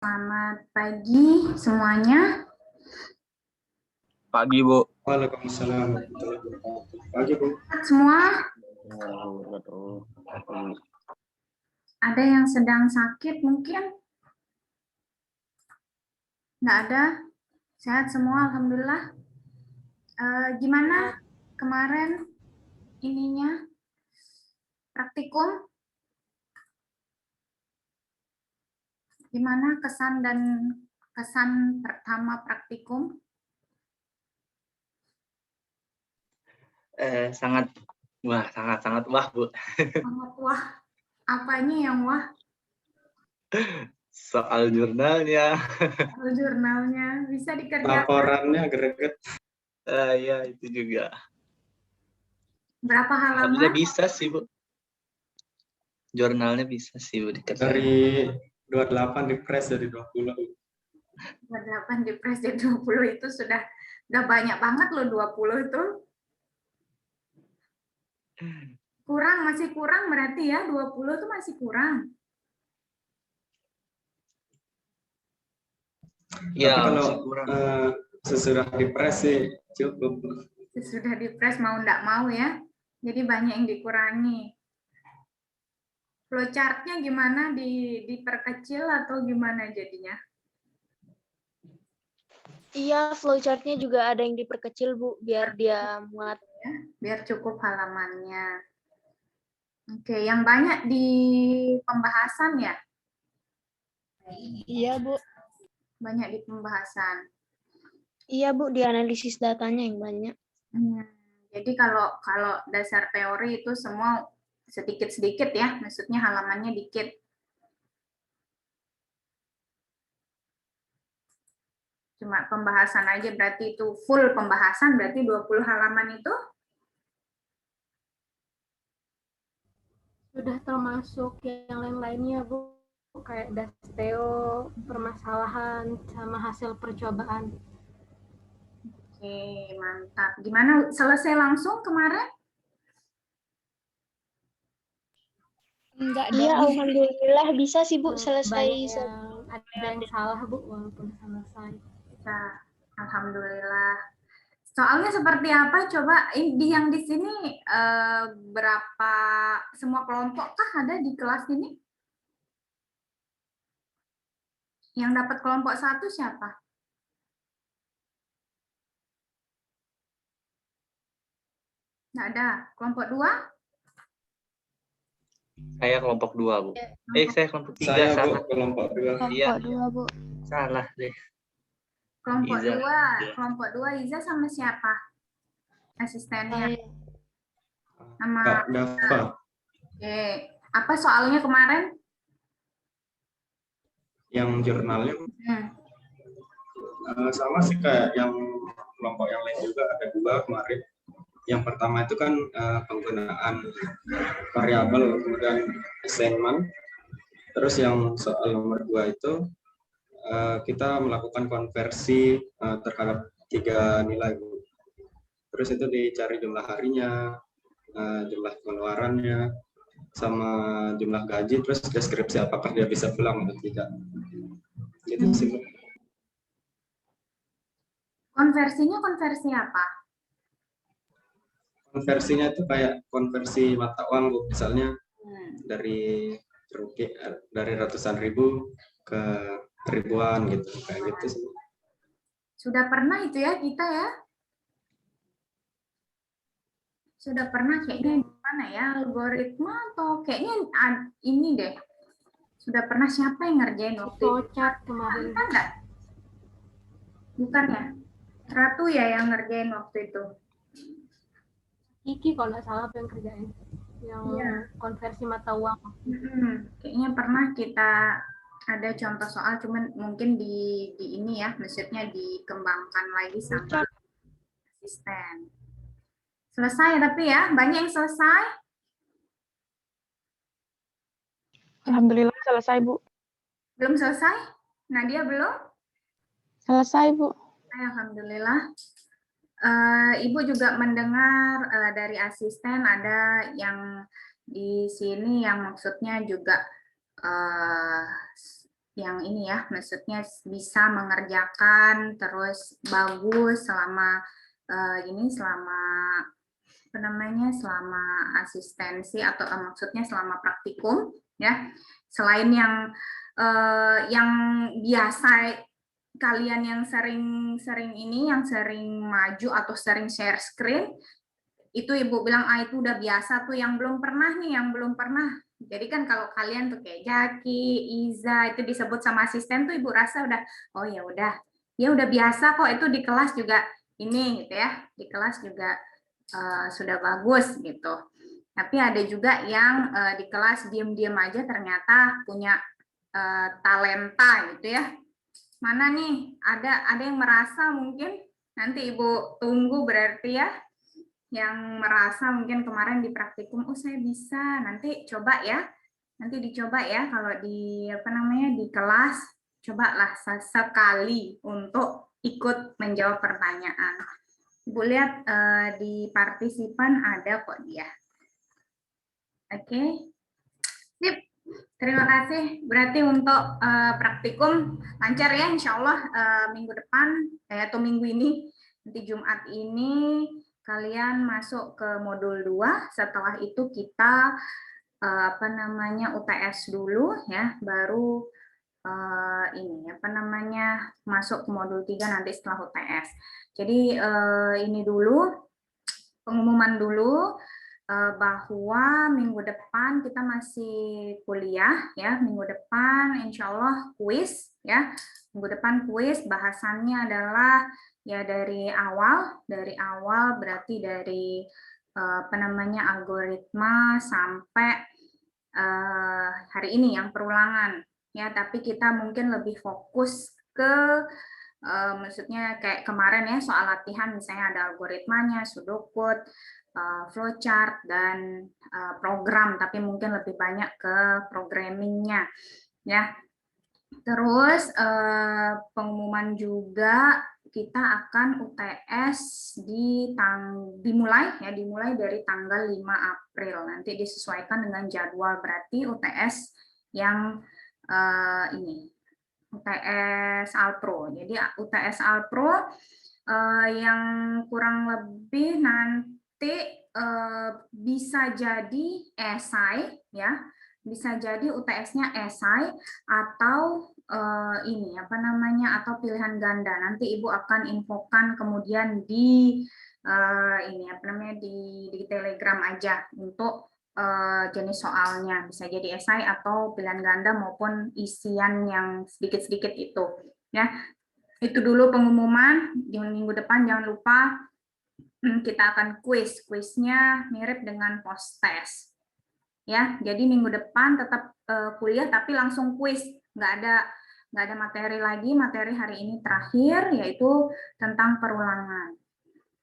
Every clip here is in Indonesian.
Selamat pagi semuanya. Pagi, Bu. Waalaikumsalam warahmatullahi wabarakatuh. Pagi, Bu. Semua, ada yang sedang sakit mungkin? Nggak ada? Sehat semua, alhamdulillah. Gimana kemarin ininya praktikum? Gimana kesan pertama praktikum? Sangat wah, Bu. Sangat wah. Apanya yang wah? Soal jurnalnya. Soal jurnalnya bisa dikerjakan. Laporannya greget. Ya, itu juga. Berapa halaman? Alhamdulillah bisa sih, Bu. Jurnalnya bisa sih, Bu, dikerjakan. Dari 28 di press jadi 20. 28 di press jadi 20 itu sudah banyak banget loh 20 itu. Masih kurang berarti ya, 20 itu masih kurang. Ya, Tapi kalau masih kurang. sesudah di press sih cukup. Sesudah di press mau enggak mau ya. Jadi banyak yang dikurangi. Flowchart-nya gimana, diperkecil atau gimana jadinya? Iya, flowchart-nya juga ada yang diperkecil, Bu, biar dia muat. Ya, biar cukup halamannya. Oke, yang banyak di pembahasan ya? Iya, Bu. Banyak di pembahasan. Iya, Bu, di analisis datanya yang banyak. Jadi kalau dasar teori itu semua sedikit-sedikit ya, maksudnya halamannya dikit. Cuma pembahasan aja berarti itu full pembahasan, berarti 20 halaman itu? Sudah termasuk yang lain-lainnya, Bu, kayak dasteo, permasalahan, sama hasil percobaan. Oke, mantap. Gimana, selesai langsung kemarin? Enggak, iya, alhamdulillah bisa sih, Bu, selesai. Ada yang salah, Bu, walaupun selesai. Bisa, alhamdulillah. Soalnya seperti apa? Coba yang di sini berapa, semua kelompok kah ada di kelas ini? Yang dapat kelompok 1 siapa? Nggak ada. Kelompok 2? Saya kelompok 2, Bu. Saya kelompok 3. Saya, salah. Bu, kelompok 2. Iya. Kelompok 2, Bu. Salah deh. Kelompok Iza. 2. Kelompok 2 Iza sama siapa? Asistennya. Sama Kak Dava. Oke. Apa soalnya kemarin? Yang jurnalnya sama sih kayak yang kelompok yang lain juga, ada 2 kemarin. Yang pertama itu kan penggunaan variabel, kemudian assignment. Terus yang soal nomor 2 itu kita melakukan konversi terhadap 3 nilai. Terus itu dicari jumlah harinya, jumlah pengeluarannya, sama jumlah gaji, terus deskripsi apakah dia bisa pulang atau tidak. Gitu sih. Konversinya konversi apa? Konversinya itu kayak konversi mata uang, Bu. Misalnya dari ratusan ribu ke ribuan gitu, kayak gitu sih. Sudah pernah itu ya kita ya? Sudah pernah kayaknya gimana ya, algoritma atau kayaknya ini deh. Sudah pernah siapa yang ngerjain waktu itu? Flowchart kemarin. Enggak? Bukan ya? Ratu ya yang ngerjain waktu itu. Kiki kalau nggak salah apa yang kerjain. Yang Iya. konversi mata uang. Kayaknya pernah kita ada contoh soal, cuman mungkin di ini ya, maksudnya dikembangkan lagi sama asisten. Selesai tapi ya, banyak yang selesai. Alhamdulillah selesai, Bu. Belum selesai? Nadia belum? Selesai, Bu. Alhamdulillah. Ibu juga mendengar dari asisten ada yang di sini yang maksudnya juga yang ini ya, maksudnya bisa mengerjakan terus bagus selama selama apa namanya, selama asistensi atau maksudnya selama praktikum ya. Selain yang biasa kalian yang sering ini, yang sering maju atau sering share screen, itu Ibu bilang itu udah biasa tuh. Yang belum pernah nih, yang belum pernah. Jadi kan kalau kalian tuh kayak Jaki, Iza itu disebut sama asisten tuh Ibu rasa udah, oh ya udah biasa kok, itu di kelas juga ini gitu ya, di kelas juga sudah bagus gitu. Tapi ada juga yang di kelas diem-diem aja ternyata punya talenta gitu ya. Mana nih, ada yang merasa mungkin, nanti Ibu tunggu berarti ya, yang merasa mungkin kemarin di praktikum, saya bisa, nanti coba ya, nanti dicoba ya kalau di apa namanya di kelas, cobalah sekali untuk ikut menjawab pertanyaan. Ibu lihat di partisipan ada kok dia. Oke, sip. Terima kasih. Berarti untuk praktikum lancar ya, insya Allah minggu depan atau minggu ini, nanti Jumat ini kalian masuk ke modul 2. Setelah itu kita apa namanya UTS dulu ya, baru ini apa namanya masuk ke modul 3 nanti setelah UTS. Jadi ini dulu pengumuman dulu bahwa minggu depan kita masih kuliah ya, minggu depan insya Allah kuis ya, minggu depan kuis, bahasannya adalah ya dari awal berarti dari apa namanya algoritma sampai hari ini yang perulangan ya, tapi kita mungkin lebih fokus ke maksudnya kayak kemarin ya, soal latihan misalnya ada algoritmanya, pseudocode, flowchart, dan program, tapi mungkin lebih banyak ke programmingnya ya. Terus pengumuman juga kita akan UTS dimulai dari tanggal 5 April, nanti disesuaikan dengan jadwal, berarti UTS yang ini UTS Alpro. Jadi UTS Alpro yang kurang lebih nanti bisa jadi esai ya, bisa jadi UTS-nya esai atau ini apa namanya atau pilihan ganda. Nanti Ibu akan infokan kemudian di ini apa namanya di Telegram aja untuk jenis soalnya, bisa jadi esai atau pilihan ganda maupun isian yang sedikit-sedikit itu ya. Itu dulu pengumuman. Di minggu depan jangan lupa kita akan kuisnya mirip dengan post test ya. Jadi minggu depan tetap kuliah tapi langsung kuis, nggak ada materi lagi. Materi hari ini terakhir yaitu tentang perulangan.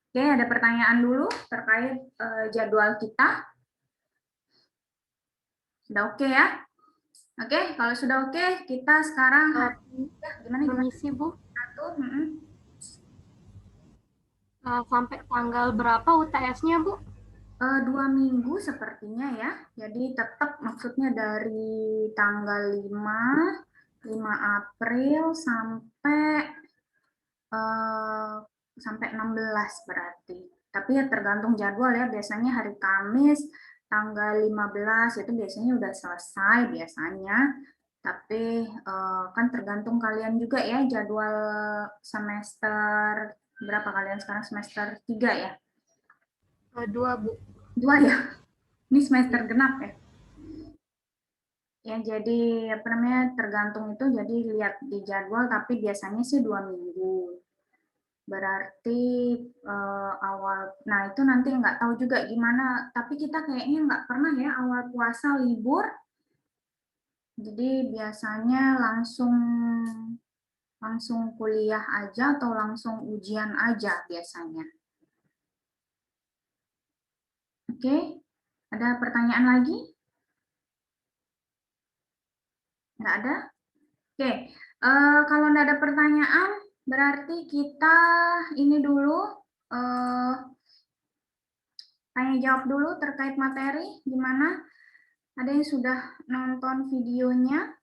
Oke, ada pertanyaan dulu terkait jadwal kita? Sudah oke ya? Oke, kalau sudah oke, kita sekarang gimana? Permisi Bu, Satu, sampai tanggal berapa UTS-nya Bu? 2 minggu sepertinya ya. Jadi tetap maksudnya dari tanggal 5 April sampai 16 berarti. Tapi ya tergantung jadwal ya. Biasanya hari Kamis tanggal 15 itu biasanya udah selesai biasanya. Tapi kan tergantung kalian juga ya, jadwal semester berapa kalian sekarang, semester 3 ya? 2 Bu. 2 ya? Ini semester genap ya? Ya jadi apa namanya tergantung itu, jadi lihat di jadwal, tapi biasanya sih 2 minggu. Berarti awal, nah itu nanti nggak tahu juga gimana, tapi kita kayaknya nggak pernah ya awal puasa libur. Jadi biasanya langsung kuliah aja atau langsung ujian aja biasanya. Oke, ada pertanyaan lagi? Nggak ada? Oke, kalau nggak ada pertanyaan, berarti kita ini dulu tanya jawab dulu terkait materi. Gimana? Ada yang sudah nonton videonya?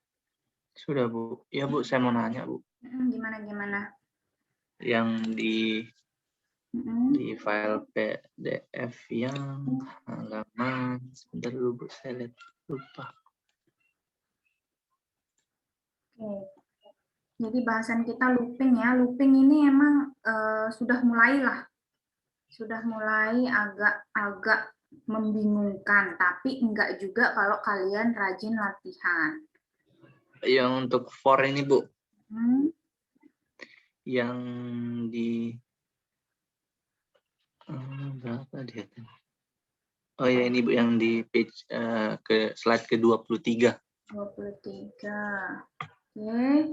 Sudah, Bu. Ya, Bu, saya mau nanya, Bu. Gimana? Yang di Mm-mm. file PDF yang halaman, sebentar dulu, Bu, saya lihat lupa. Oke. Jadi bahasan kita looping ya. Looping ini emang sudah mulai agak membingungkan, tapi enggak juga kalau kalian rajin latihan. Yang untuk for ini, Bu, yang di berapa dia? Oh ya, ini Bu, yang di page ke slide ke-23. 23. Oke.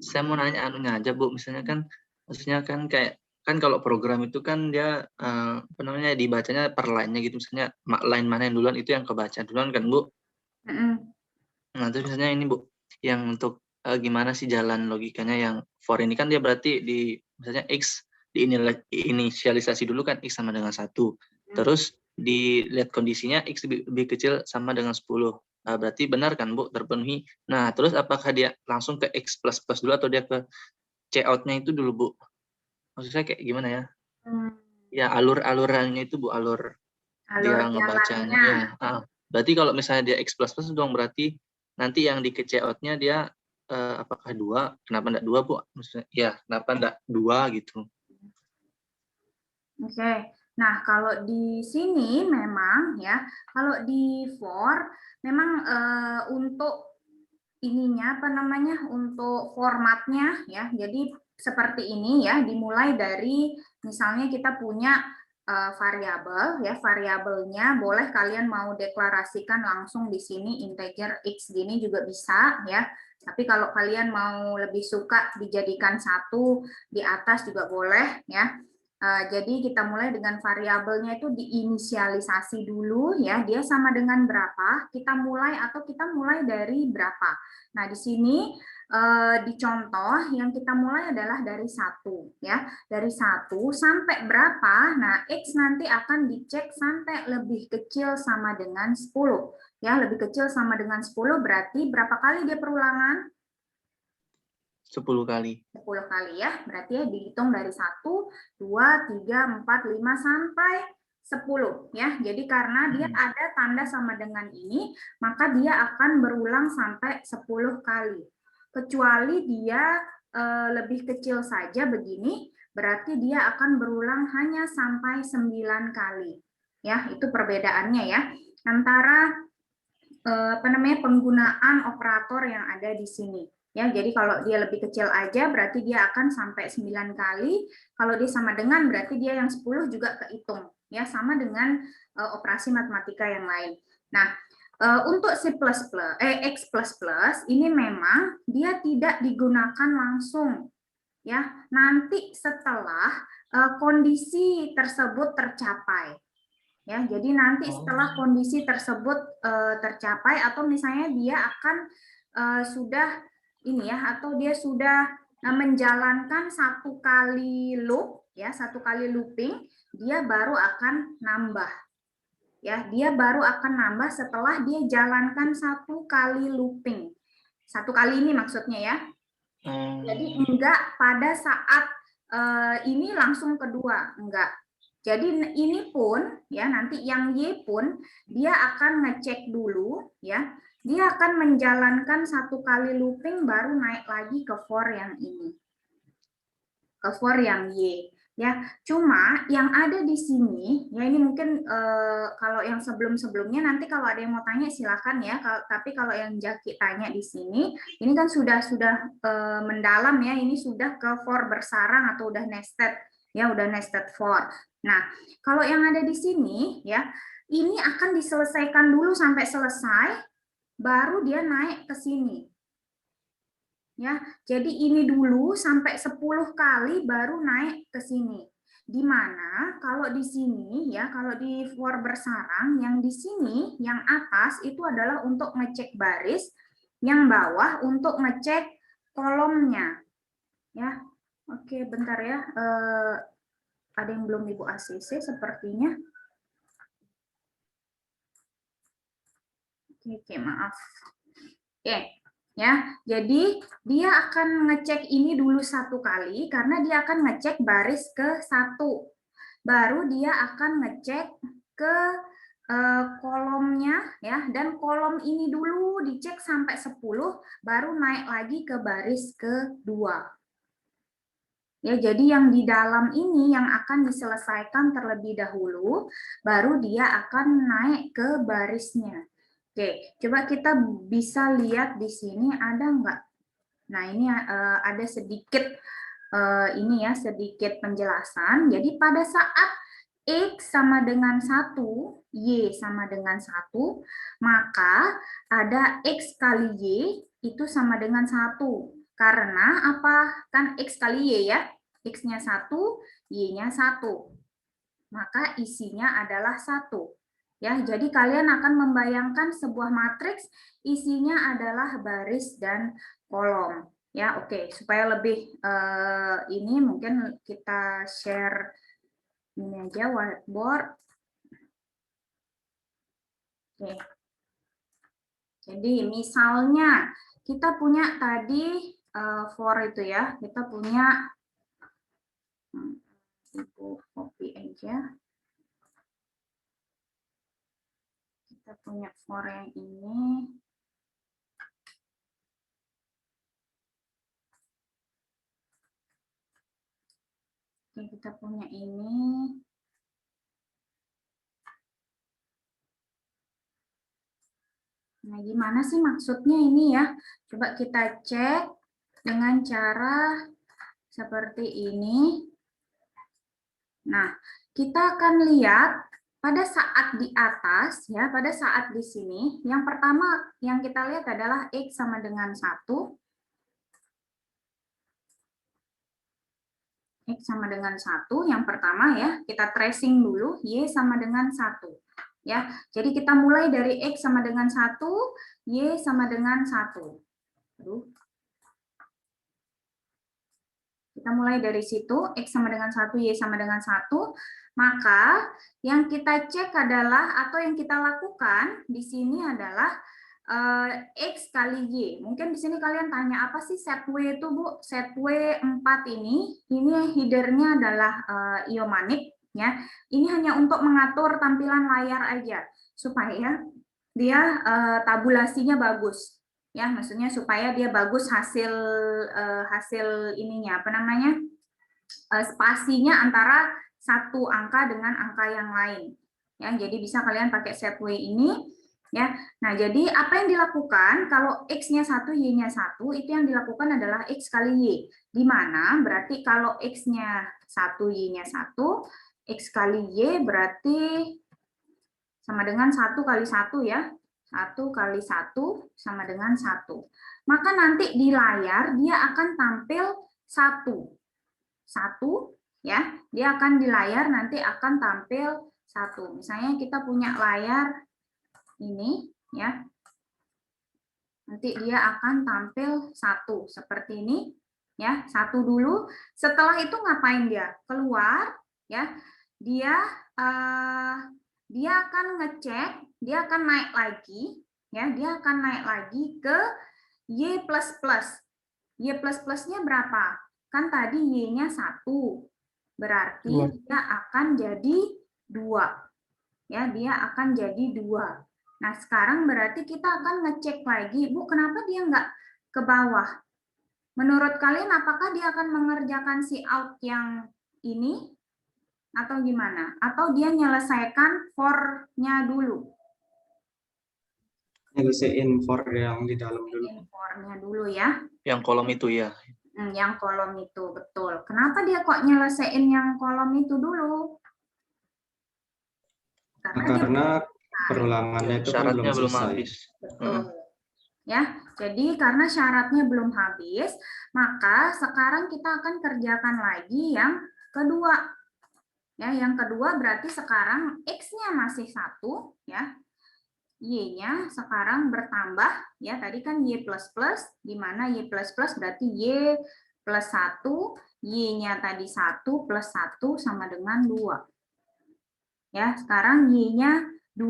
Saya mau nanya anunya aja, Bu. Maksudnya kan kayak kan kalau program itu kan dia apa namanya, dibacanya per line-nya gitu. Misalnya line mana yang duluan itu yang kebaca duluan kan, Bu. Nah, terus misalnya ini, Bu, yang untuk gimana sih jalan logikanya yang for ini kan dia berarti misalnya X diinisialisasi dulu kan X sama dengan 1. Terus dilihat kondisinya X lebih kecil sama dengan 10. Berarti benar kan, Bu, terpenuhi. Nah, terus apakah dia langsung ke X plus dulu atau dia ke C out-nya itu dulu, Bu? Maksud saya kayak gimana ya? Ya, alur-alurannya itu, Bu, alur dia ngebacanya. Ya. Berarti kalau misalnya dia X plus dong, berarti nanti yang di ke C out-nya dia apakah 2? Kenapa enggak 2, Bu? Maksudnya, ya, kenapa enggak 2 gitu? Oke. Nah, kalau di sini memang ya, kalau di for memang untuk ininya apa namanya? Untuk formatnya ya. Jadi seperti ini ya, dimulai dari misalnya kita punya variabel ya, variabelnya boleh kalian mau deklarasikan langsung di sini integer x gini juga bisa ya. Tapi kalau kalian mau lebih suka dijadikan satu di atas juga boleh ya. Jadi kita mulai dengan variabelnya itu diinisialisasi dulu ya, dia sama dengan berapa, kita mulai dari berapa. Nah, di sini di contoh yang kita mulai adalah dari 1 ya. Dari 1 sampai berapa? Nah, X nanti akan dicek sampai lebih kecil sama dengan 10 ya, lebih kecil sama dengan 10 berarti berapa kali dia perulangan? 10 kali. 10 kali ya, berarti ya dihitung dari 1, 2, 3, 4, 5 sampai 10 ya. Jadi karena dia ada tanda sama dengan ini, maka dia akan berulang sampai 10 kali. Kecuali dia lebih kecil saja begini, berarti dia akan berulang hanya sampai 9 kali. Ya, itu perbedaannya ya antara penggunaan operator yang ada di sini. Ya, jadi kalau dia lebih kecil aja berarti dia akan sampai 9 kali. Kalau dia sama dengan berarti dia yang 10 juga kehitung. Ya, sama dengan operasi matematika yang lain. Nah, untuk C++, X++ ini memang dia tidak digunakan langsung. Ya, nanti setelah kondisi tersebut tercapai. Ya, jadi nanti setelah kondisi tersebut tercapai atau misalnya dia akan sudah ini ya, atau dia sudah menjalankan 1 kali loop ya, 1 kali looping, dia baru akan nambah. Ya, dia baru akan nambah setelah dia jalankan 1 kali looping. 1 kali ini maksudnya ya. Jadi enggak pada saat ini langsung kedua, enggak. Jadi ini pun ya nanti yang Y pun dia akan ngecek dulu ya. Dia akan menjalankan 1 kali looping baru naik lagi ke for yang ini. Ke for yang Y ya. Cuma yang ada di sini ya, ini mungkin kalau yang sebelum-sebelumnya nanti kalau ada yang mau tanya silakan ya. Tapi kalau yang Jaki tanya di sini, ini kan sudah mendalam ya. Ini sudah ke for bersarang atau udah nested ya, udah nested for. Nah, kalau yang ada di sini ya, ini akan diselesaikan dulu sampai selesai, baru dia naik ke sini. Ya, jadi ini dulu sampai 10 kali baru naik ke sini. Di mana kalau di sini ya, kalau di for bersarang yang di sini yang atas itu adalah untuk ngecek baris, yang bawah untuk ngecek kolomnya. Ya. Oke, bentar ya. Ada yang belum Ibu ACC sepertinya. Oke, maaf. Oke. Ya, jadi dia akan ngecek ini dulu satu kali karena dia akan ngecek baris ke 1. Baru dia akan ngecek ke kolomnya ya, dan kolom ini dulu dicek sampai 10 baru naik lagi ke baris kedua. Ya, jadi yang di dalam ini yang akan diselesaikan terlebih dahulu, baru dia akan naik ke barisnya. Oke, coba kita bisa lihat di sini ada enggak? Nah, ini ada sedikit ini ya, sedikit penjelasan. Jadi pada saat X sama dengan 1, Y sama dengan 1, maka ada X kali Y itu sama dengan 1. Karena apa? Kan X kali Y ya. X-nya 1, Y-nya 1. Maka isinya adalah 1. Ya, jadi kalian akan membayangkan sebuah matriks isinya adalah baris dan kolom. Ya, oke. Supaya lebih ini mungkin kita share ini aja whiteboard. Oke. Jadi misalnya kita punya tadi for itu ya, kita punya Ibu copy aja. Kita punya for yang ini. Oke, kita punya ini. Nah, gimana sih maksudnya ini ya? Coba kita cek dengan cara seperti ini. Nah, kita akan lihat pada saat di atas, ya, pada saat di sini, yang pertama yang kita lihat adalah X sama dengan 1. X sama dengan 1, yang pertama ya, kita tracing dulu, Y sama dengan 1. Ya, jadi kita mulai dari X sama dengan 1, Y sama dengan 1. Kita mulai dari situ, X sama dengan 1, Y sama dengan 1, maka yang kita cek adalah, atau yang kita lakukan di sini adalah X kali Y. Mungkin di sini kalian tanya, apa sih set W itu, Bu? Set W 4 ini headernya adalah Iomanik. Ya. Ini hanya untuk mengatur tampilan layar aja, supaya dia tabulasinya bagus. Ya, maksudnya supaya dia bagus hasil ininya, apa namanya, spasinya antara satu angka dengan angka yang lain. Ya, jadi bisa kalian pakai set W ini. Ya, nah jadi apa yang dilakukan kalau X-nya 1, Y-nya 1, itu yang dilakukan adalah X kali Y. Di mana berarti kalau X-nya 1, Y-nya 1, X kali Y berarti sama dengan 1 kali 1 ya. 1 kali 1 sama dengan 1. Maka nanti di layar dia akan tampil 1. 1 ya. Dia akan di layar nanti akan tampil 1. Misalnya kita punya layar ini ya. Nanti dia akan tampil 1 seperti ini ya. 1 dulu. Setelah itu ngapain dia? Keluar ya. Dia akan ngecek, dia akan naik lagi ya. Dia akan naik lagi ke Y++. Y++-nya berapa? Kan tadi Y-nya 1. Berarti dia akan jadi 2. Ya, dia akan jadi 2. Nah, sekarang berarti kita akan ngecek lagi, Bu, kenapa dia nggak ke bawah? Menurut kalian, apakah dia akan mengerjakan si out yang ini? Atau gimana? Atau dia menyelesaikan for-nya dulu? Nyelesain for yang di dalam dulu. For-nya dulu ya. Yang kolom itu ya. Yang kolom itu, betul. Kenapa dia kok nyelesain yang kolom itu dulu? Karena perulangannya itu kan syaratnya belum selesai. habis. Betul. Ya, jadi karena syaratnya belum habis, maka sekarang kita akan kerjakan lagi yang kedua. Ya, yang kedua berarti sekarang X-nya masih 1 ya. Y-nya sekarang bertambah ya, tadi kan Y++, di mana Y++ berarti Y plus 1, Y-nya tadi 1 plus 1 sama dengan 2. Ya, sekarang Y-nya 2.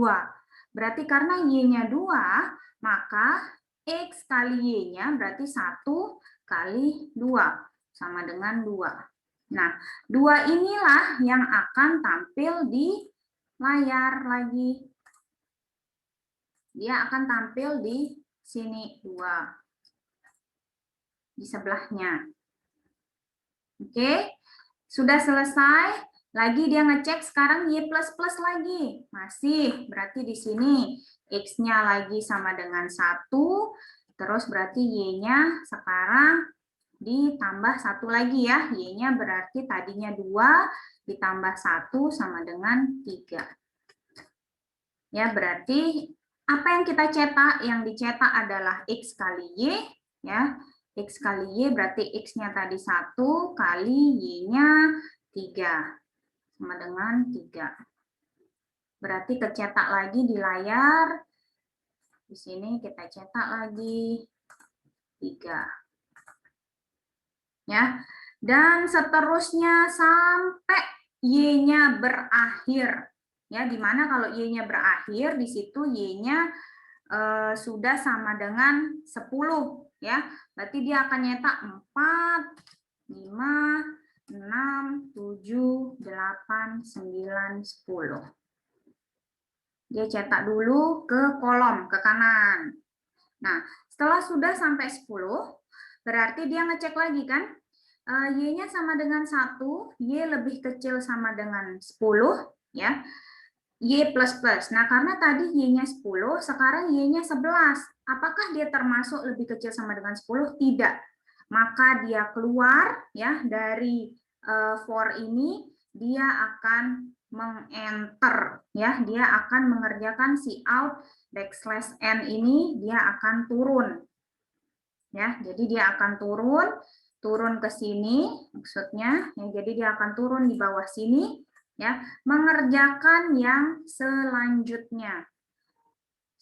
Berarti karena Y-nya 2, maka X kali Y-nya berarti 1 kali 2 sama dengan 2. Nah, 2 inilah yang akan tampil di layar lagi. Dia akan tampil di sini 2. Di sebelahnya. Oke, sudah selesai. Lagi dia ngecek sekarang Y++ lagi. Masih, berarti di sini X-nya lagi sama dengan 1. Terus berarti Y-nya sekarang ditambah 1 lagi ya. Y-nya berarti tadinya 2 ditambah 1 sama dengan 3. Ya, berarti apa yang kita cetak? Yang dicetak adalah X kali Y. Ya, X kali Y berarti X-nya tadi 1 kali Y-nya 3. Sama dengan 3. Berarti kecetak lagi di layar. Di sini kita cetak lagi 3. Ya. Dan seterusnya sampai Y-nya berakhir. Ya, di mana kalau Y-nya berakhir, di situ Y-nya sudah sama dengan 10. Ya. Berarti dia akan nyetak 4, 5, 6, 7, 8, 9, 10. Dia cetak dulu ke kolom, ke kanan. Nah, setelah sudah sampai 10, berarti dia ngecek lagi kan, Y-nya sama dengan 1, Y lebih kecil sama dengan 10, ya, Y++. Nah, karena tadi Y-nya 10, sekarang Y-nya 11. Apakah dia termasuk lebih kecil sama dengan 10? Tidak. Maka dia keluar ya dari for ini, dia akan meng-enter ya, dia akan mengerjakan si out \n ini, dia akan turun. Ya, jadi dia akan turun ke sini maksudnya ya, jadi dia akan turun di bawah sini ya, mengerjakan yang selanjutnya.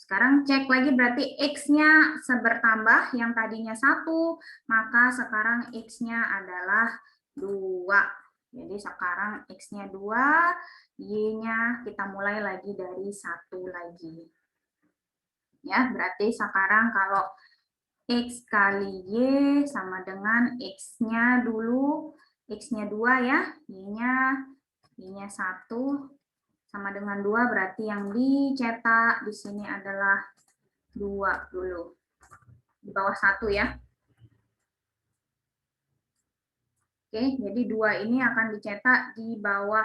Sekarang cek lagi berarti X-nya bertambah, yang tadinya 1, maka sekarang X-nya adalah 2. Jadi sekarang X-nya 2, Y-nya kita mulai lagi dari 1 lagi. Ya, berarti sekarang kalau X kali Y sama dengan X-nya dulu, X-nya 2 ya, Y-nya 1, sama dengan 2, berarti yang dicetak di sini adalah 2 dulu. Di bawah 1 ya. Oke, jadi 2 ini akan dicetak di bawah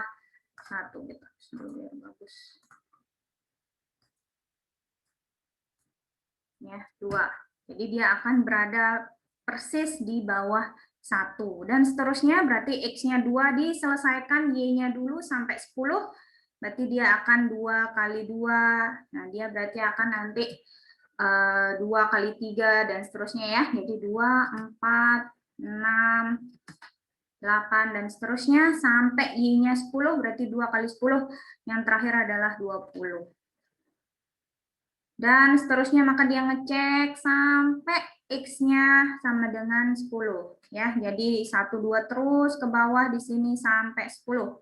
1 gitu. Biar bagus. Ya, 2. Jadi dia akan berada persis di bawah 1. Dan seterusnya berarti X-nya 2 diselesaikan, Y-nya dulu sampai 10. Berarti dia akan 2 kali 2. Nah, dia berarti akan nanti 2 kali 3 dan seterusnya ya. Jadi 2, 4, 6, 8 dan seterusnya sampai Y-nya 10, berarti 2 kali 10. Yang terakhir adalah 20. Dan seterusnya maka dia ngecek sampai X-nya sama dengan 10 ya. Jadi 1 2 terus ke bawah di sini sampai 10.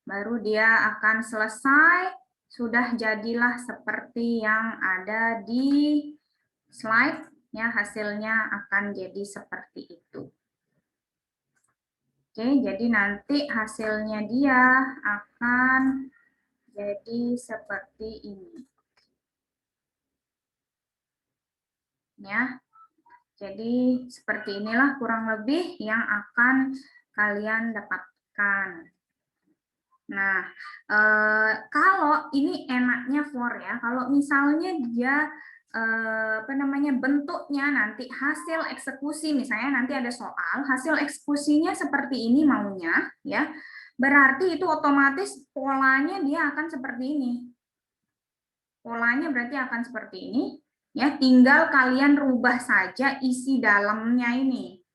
Baru dia akan selesai, sudah jadilah seperti yang ada di slide, ya, hasilnya akan jadi seperti itu. Oke, jadi nanti hasilnya dia akan jadi seperti ini. Ya, jadi seperti inilah kurang lebih yang akan kalian dapatkan. Nah, kalau ini enaknya for ya, kalau misalnya dia bentuknya nanti hasil eksekusi, misalnya nanti ada soal hasil eksekusinya seperti ini maunya ya, berarti itu otomatis polanya dia akan seperti ini. Polanya berarti akan seperti ini ya, tinggal kalian rubah saja isi dalamnya ini.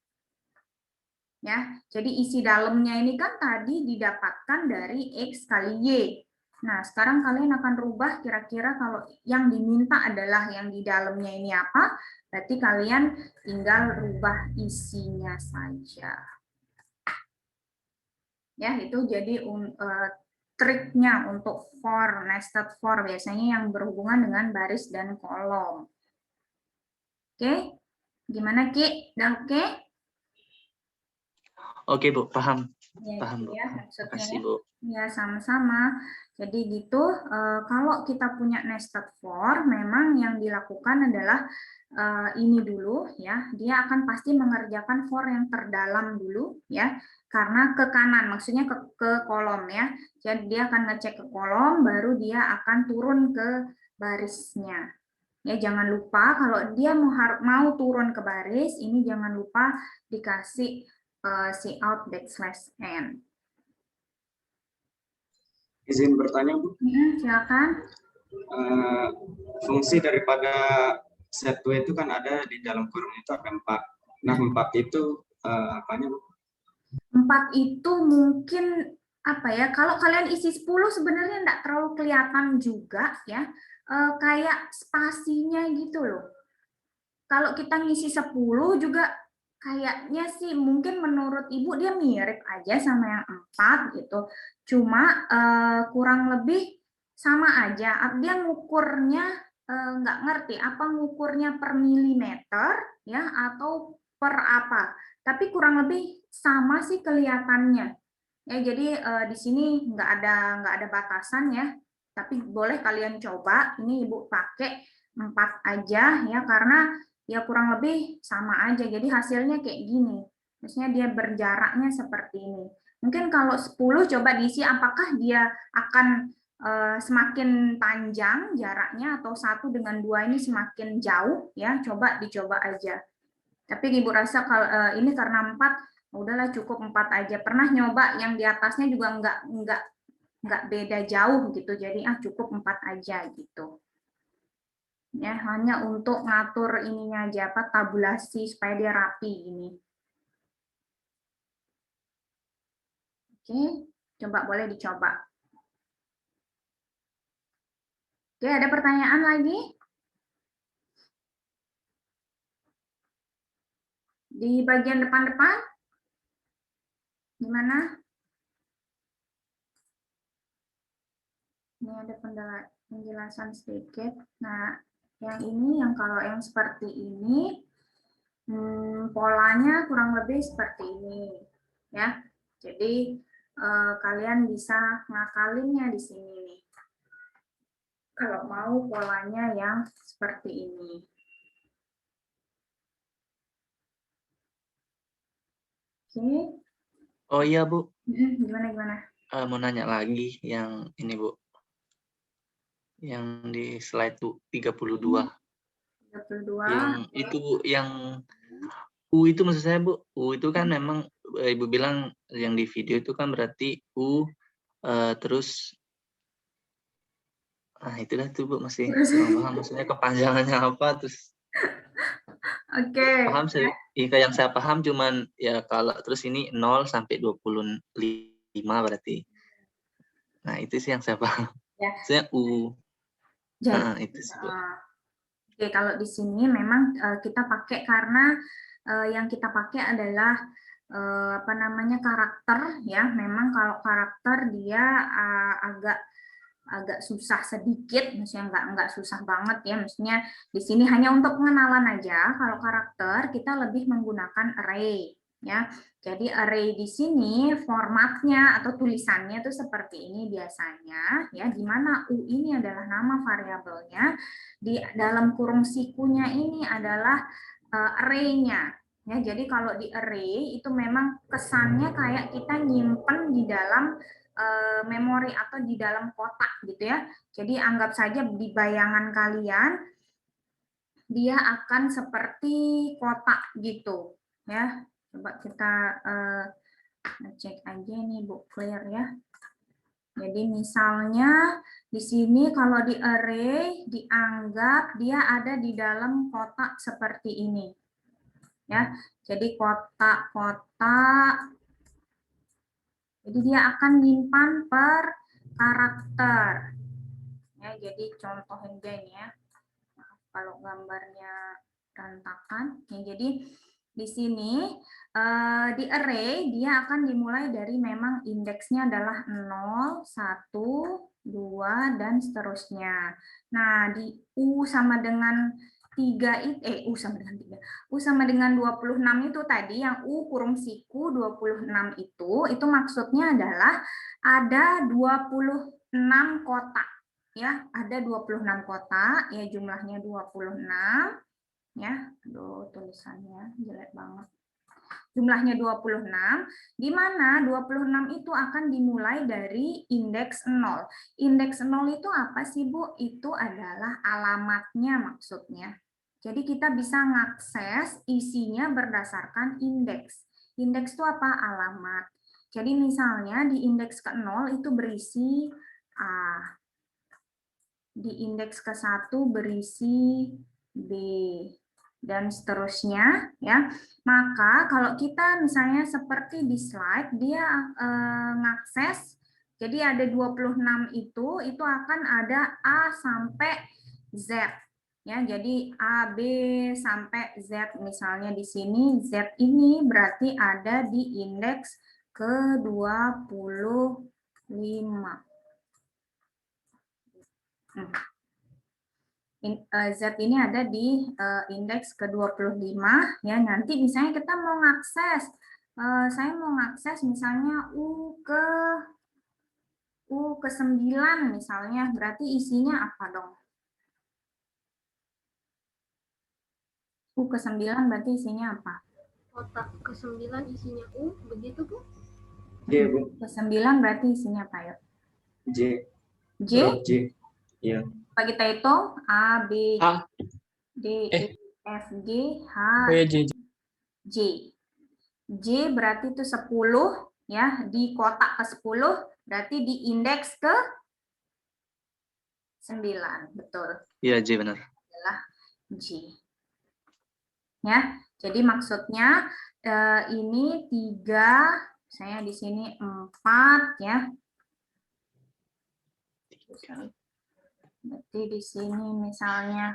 Ya, jadi isi dalamnya ini kan tadi didapatkan dari X kali Y. Nah, sekarang kalian akan rubah kira-kira kalau yang diminta adalah yang di dalamnya ini apa, berarti kalian tinggal rubah isinya saja. Ya, itu jadi triknya untuk for, nested for, biasanya yang berhubungan dengan baris dan kolom. Oke, gimana Ki? Udah oke? Oke Bu, paham. Ya, Paham gitu Bu. ya maksudnya Makasih ya. Bu. Ya, sama-sama. Jadi gitu, kalau kita punya nested for, memang yang dilakukan adalah ini dulu ya. Dia akan pasti mengerjakan for yang terdalam dulu ya. Karena ke kanan, maksudnya ke kolom ya. Jadi dia akan ngecek ke kolom, baru dia akan turun ke barisnya. Ya, jangan lupa kalau dia mau turun ke baris, ini jangan lupa dikasih cout \n. Izin bertanya, Bu. Silakan. Fungsi daripada set to itu kan ada di dalam kurung itu ada 4. Nah, 4 itu apanya, Bu? 4 itu mungkin apa ya, kalau kalian isi 10 sebenarnya enggak terlalu kelihatan juga ya, kayak spasinya gitu loh. Kalau kita ngisi 10 juga kayaknya sih mungkin menurut Ibu dia mirip aja sama yang 4 gitu. Cuma kurang lebih sama aja. Dia ngukurnya nggak ngerti apa ngukurnya per milimeter ya atau per apa. Tapi kurang lebih sama sih kelihatannya. Ya, jadi di sini nggak ada batasan ya. Tapi boleh kalian coba. Ini Ibu pakai 4 aja ya karena ya kurang lebih sama aja. Jadi hasilnya kayak gini. Maksudnya dia berjaraknya seperti ini. Mungkin kalau 10 coba diisi apakah dia akan semakin panjang jaraknya atau 1 dengan 2 ini semakin jauh ya. Coba dicoba aja. Tapi Ibu rasa kalau ini karena 4 udahlah cukup 4 aja. Pernah nyoba yang di atasnya juga nggak beda jauh gitu. Jadi cukup 4 aja gitu. Ya, hanya untuk ngatur ininya aja apa tabulasi supaya dia rapi ini. Oke, coba boleh dicoba. Oke, ada pertanyaan lagi? Di bagian depan-depan? Gimana? Ini ada penjelasan sedikit. Nah, yang ini, yang kalau yang seperti ini, polanya kurang lebih seperti ini, ya. Jadi kalian bisa ngakalinnya di sini nih. Kalau mau polanya yang seperti ini. Oke. Oh iya Bu. Gimana? Mau nanya lagi yang ini Bu. Yang di slide 32. 32. Yang itu Bu, yang U itu maksud saya Bu. U itu kan memang Ibu bilang yang di video itu kan berarti U terus itulah tuh Bu masih kurang paham maksudnya kepanjangannya apa terus. Oke. Paham sih. Yang saya paham cuman ya kalau terus ini 0 sampai 25 berarti. Nah, itu sih yang saya paham. Ya. Saya U. Jadi, itu sih Bu. Oke, kalau di sini memang kita pakai karena yang kita pakai adalah apa namanya karakter ya. Memang kalau karakter dia agak susah sedikit, maksudnya nggak susah banget ya. Maksudnya di sini hanya untuk pengenalan aja. Kalau karakter kita lebih menggunakan array ya. Jadi array di sini formatnya atau tulisannya itu seperti ini biasanya ya. Di mana U ini adalah nama variabelnya, di dalam kurung sikunya ini adalah array-nya. Ya, jadi kalau di array itu memang kesannya kayak kita nyimpen di dalam memori atau di dalam kotak gitu ya. Jadi anggap saja di bayangan kalian dia akan seperti kotak gitu ya. Coba kita cek aja nih Bu, clear ya. Jadi misalnya di sini kalau di array dianggap dia ada di dalam kotak seperti ini. Ya. Jadi kotak-kotak. Jadi dia akan nyimpan per karakter. Ya, jadi contohin ini ya. Kalau gambarnya berantakan, ya jadi di sini di array dia akan dimulai dari memang indeksnya adalah 0, 1, 2 dan seterusnya. Nah, di U sama dengan 3 U sama dengan 3. U sama dengan 26 itu tadi, yang U kurung siku 26 itu maksudnya adalah ada 26 kotak. Ya, ada 26 kotak, ya jumlahnya 26. Ya, aduh tulisannya jelek banget. Jumlahnya 26, di mana 26 itu akan dimulai dari indeks 0. Indeks 0 itu apa sih, Bu? Itu adalah alamatnya maksudnya. Jadi kita bisa mengakses isinya berdasarkan indeks. Indeks itu apa? Alamat. Jadi misalnya di indeks ke-0 itu berisi A. Di indeks ke-1 berisi B. Dan seterusnya, ya. Maka kalau kita misalnya seperti di slide, dia ngakses, jadi ada 26 itu akan ada A sampai Z. Ya, jadi A, B sampai Z, misalnya di sini Z ini berarti ada di indeks ke-25. Z ini ada di indeks ke-25, ya. Nanti misalnya kita mau ngakses, saya mau ngakses misalnya U ke-9 misalnya, berarti isinya apa dong? U ke-9 berarti isinya apa? Kotak ke-9 isinya U, begitu Bu? J, Bu. Ke-9 berarti isinya apa ya? J. J? J. Iya. Apa kita hitung? A, B, A. D, E, F, G, H, Oh ya, J. J. J berarti itu 10, ya, di kotak ke-10, berarti di indeks ke-9, betul. Iya, J benar. Adalah J. Ya, jadi maksudnya ini 3, saya di sini 4, ya. Berarti di sini misalnya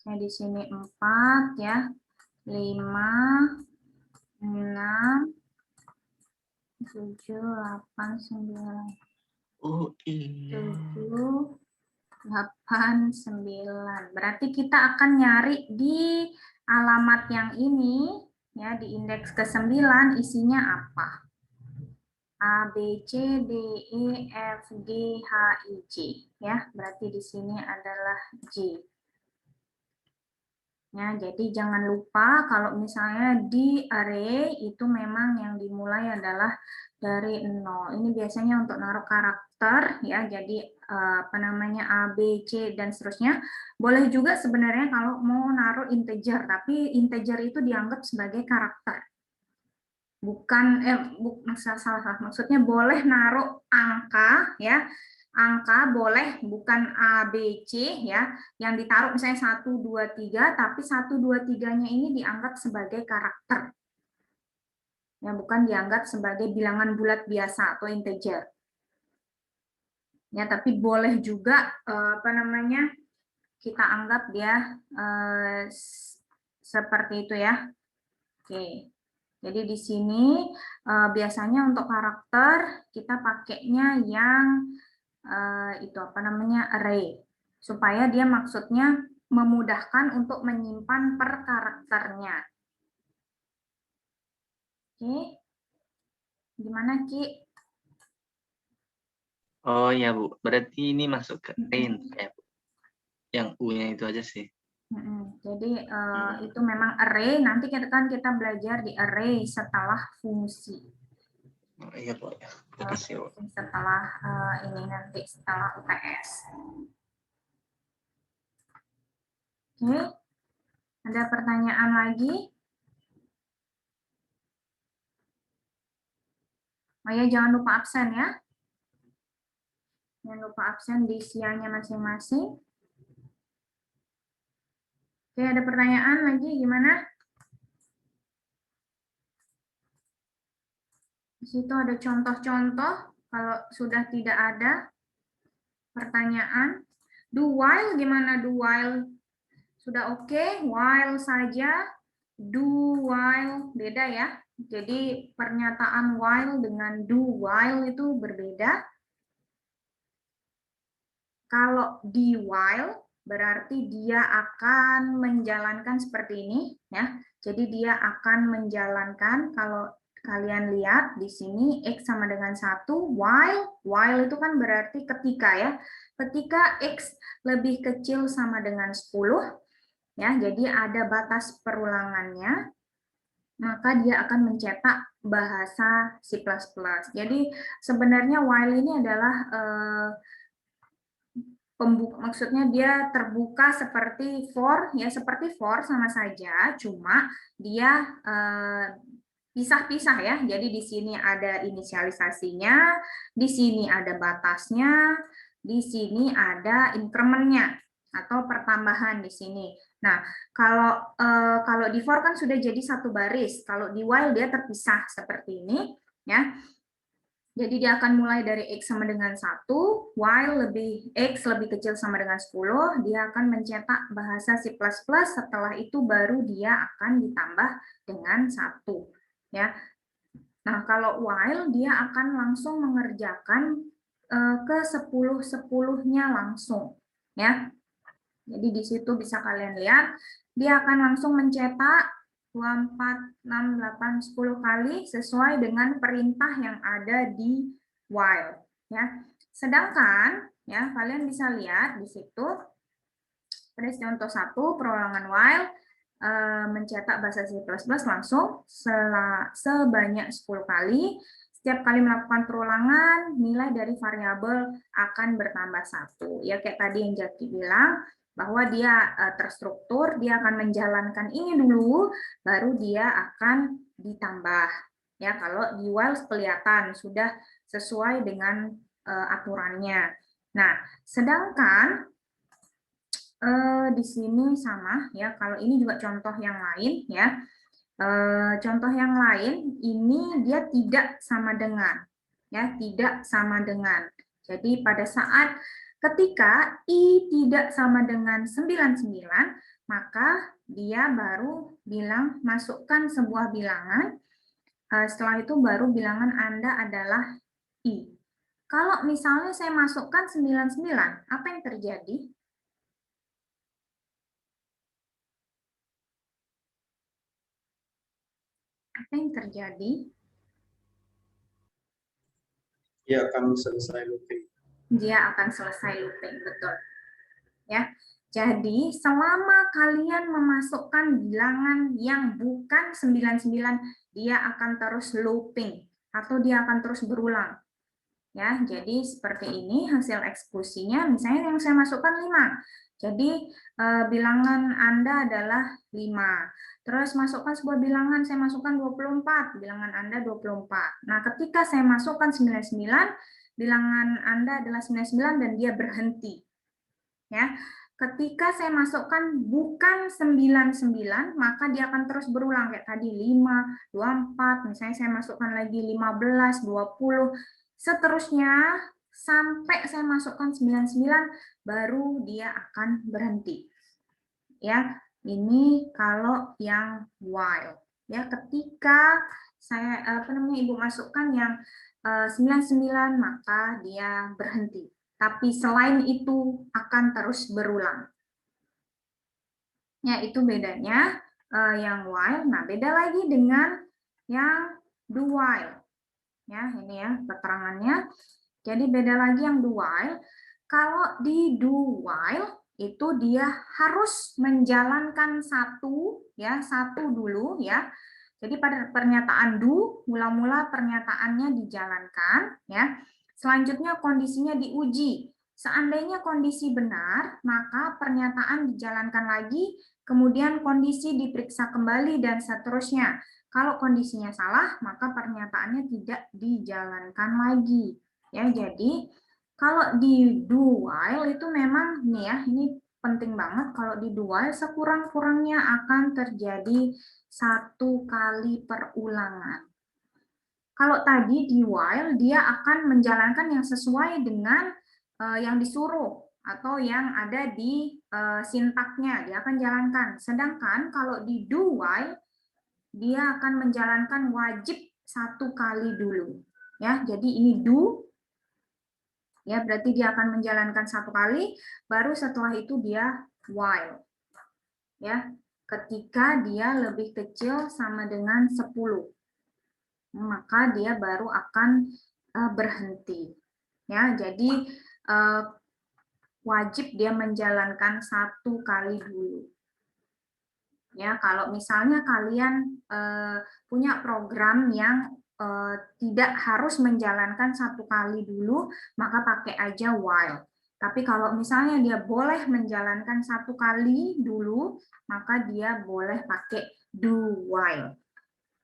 saya di sini 4, ya. 5, 6, 7, 8, 9. Oh iya. 7, 8, 9. Berarti kita akan nyari di alamat yang ini, ya, di indeks ke-9 isinya apa? A, B, C, D, E, F, G, H, I, J. Ya, berarti di sini adalah J. Ya, jadi jangan lupa kalau misalnya di array itu memang yang dimulai adalah dari 0. Ini biasanya untuk naruh karakter, ya. Jadi apa namanya, A, B, C dan seterusnya. Boleh juga sebenarnya kalau mau naruh integer, tapi integer itu dianggap sebagai karakter. Bukan salah, maksudnya boleh naruh angka, ya. Angka boleh bukan A, B, C, ya, yang ditaruh misalnya 1, 2, 3, tapi 1, 2, 3-nya ini dianggap sebagai karakter. Ya, bukan dianggap sebagai bilangan bulat biasa atau integer. Ya, tapi boleh juga apa namanya, kita anggap dia seperti itu, ya. Oke. Jadi di sini biasanya untuk karakter kita pakainya yang itu apa namanya, array, supaya dia maksudnya memudahkan untuk menyimpan per karakternya. Oke, gimana Ki? Oh iya Bu, berarti ini masuk ke int ya Bu. Yang U-nya itu aja sih. Jadi itu memang array. Nanti kita belajar di array setelah fungsi. Oh iya Bu, ya. Terima kasih Bu. Setelah ini nanti setelah UTS. Oke, ada pertanyaan lagi? Oh ya, jangan lupa absen ya. Jangan lupa absen di sianya masing-masing. Oke, ada pertanyaan lagi gimana? Di situ ada contoh-contoh. Kalau sudah tidak ada pertanyaan. Do while gimana do while? Sudah oke? While saja. Do while beda ya. Jadi pernyataan while dengan do while itu berbeda. Kalau di while berarti dia akan menjalankan seperti ini ya. Jadi dia akan menjalankan, kalau kalian lihat di sini X sama dengan 1, while itu kan berarti ketika ya. Ketika X lebih kecil sama dengan 10 ya, jadi ada batas perulangannya, maka dia akan mencetak bahasa C++. Jadi sebenarnya while ini adalah maksudnya dia terbuka seperti for ya, seperti for sama saja, cuma dia pisah-pisah ya. Jadi di sini ada inisialisasinya, di sini ada batasnya, di sini ada increment-nya atau pertambahan di sini. Nah, kalau di for kan sudah jadi satu baris, kalau di while dia terpisah seperti ini ya. Jadi dia akan mulai dari X sama dengan 1, while X lebih kecil sama dengan 10, dia akan mencetak bahasa C++, setelah itu baru dia akan ditambah dengan 1. Ya. Nah, kalau while dia akan langsung mengerjakan ke 10-10-nya langsung. Ya. Jadi di situ bisa kalian lihat, dia akan langsung mencetak 2, 4, 6, 8, 10 kali sesuai dengan perintah yang ada di while. Ya. Sedangkan, ya kalian bisa lihat di situ, pada contoh 1, perulangan while, mencetak bahasa C++ langsung sebanyak 10 kali. Setiap kali melakukan perulangan, nilai dari variabel akan bertambah 1. Ya kayak tadi yang Jaki bilang, bahwa dia terstruktur, dia akan menjalankan ini dulu, baru dia akan ditambah. Ya, kalau di while kelihatan sudah sesuai dengan aturannya. Nah, sedangkan di sini sama ya. Kalau ini juga contoh yang lain ya. Contoh yang lain ini dia tidak sama dengan ya, tidak sama dengan. Jadi pada saat ketika I tidak sama dengan 99, maka dia baru bilang masukkan sebuah bilangan, setelah itu baru bilangan Anda adalah I. Kalau misalnya saya masukkan 99, apa yang terjadi? Apa yang terjadi? Dia akan selesai looping. Dia akan selesai looping, betul. Ya. Jadi, selama kalian memasukkan bilangan yang bukan 99, dia akan terus looping atau dia akan terus berulang. Ya, jadi seperti ini hasil eksekusinya, misalnya yang saya masukkan 5. Jadi, bilangan Anda adalah 5. Terus masukkan sebuah bilangan, saya masukkan 24, bilangan Anda 24. Nah, ketika saya masukkan 99, bilangan Anda adalah 99 dan dia berhenti. Ya. Ketika saya masukkan bukan 99, maka dia akan terus berulang kayak tadi 5, 24, misalnya saya masukkan lagi 15, 20, seterusnya sampai saya masukkan 99 baru dia akan berhenti. Ya, ini kalau yang while. Ya, ketika saya Ibu masukkan yang 99 maka dia berhenti. Tapi selain itu akan terus berulang. Ya, itu bedanya yang while. Nah, beda lagi dengan yang do while. Ya, ini ya keterangannya. Jadi beda lagi yang do while. Kalau di do while itu dia harus menjalankan satu dulu ya. Jadi pada pernyataan do, mula-mula pernyataannya dijalankan ya. Selanjutnya kondisinya diuji. Seandainya kondisi benar, maka pernyataan dijalankan lagi, kemudian kondisi diperiksa kembali dan seterusnya. Kalau kondisinya salah, maka pernyataannya tidak dijalankan lagi. Ya, jadi kalau di do while itu memang nih ya, ini penting banget, kalau di do while sekurang-kurangnya akan terjadi 1 kali perulangan. Kalau tadi di while dia akan menjalankan yang sesuai dengan yang disuruh atau yang ada di sintaknya, dia akan jalankan. Sedangkan kalau di do while dia akan menjalankan wajib 1 kali dulu. Ya, jadi ini do Ya, berarti dia akan menjalankan 1 kali, baru setelah itu dia while. Ya, ketika dia lebih kecil sama dengan 10, maka dia baru akan berhenti. Ya, jadi wajib dia menjalankan 1 kali dulu. Ya, kalau misalnya kalian punya program yang tidak harus menjalankan 1 kali dulu, maka pakai aja while. Tapi kalau misalnya dia boleh menjalankan 1 kali dulu, maka dia boleh pakai do while.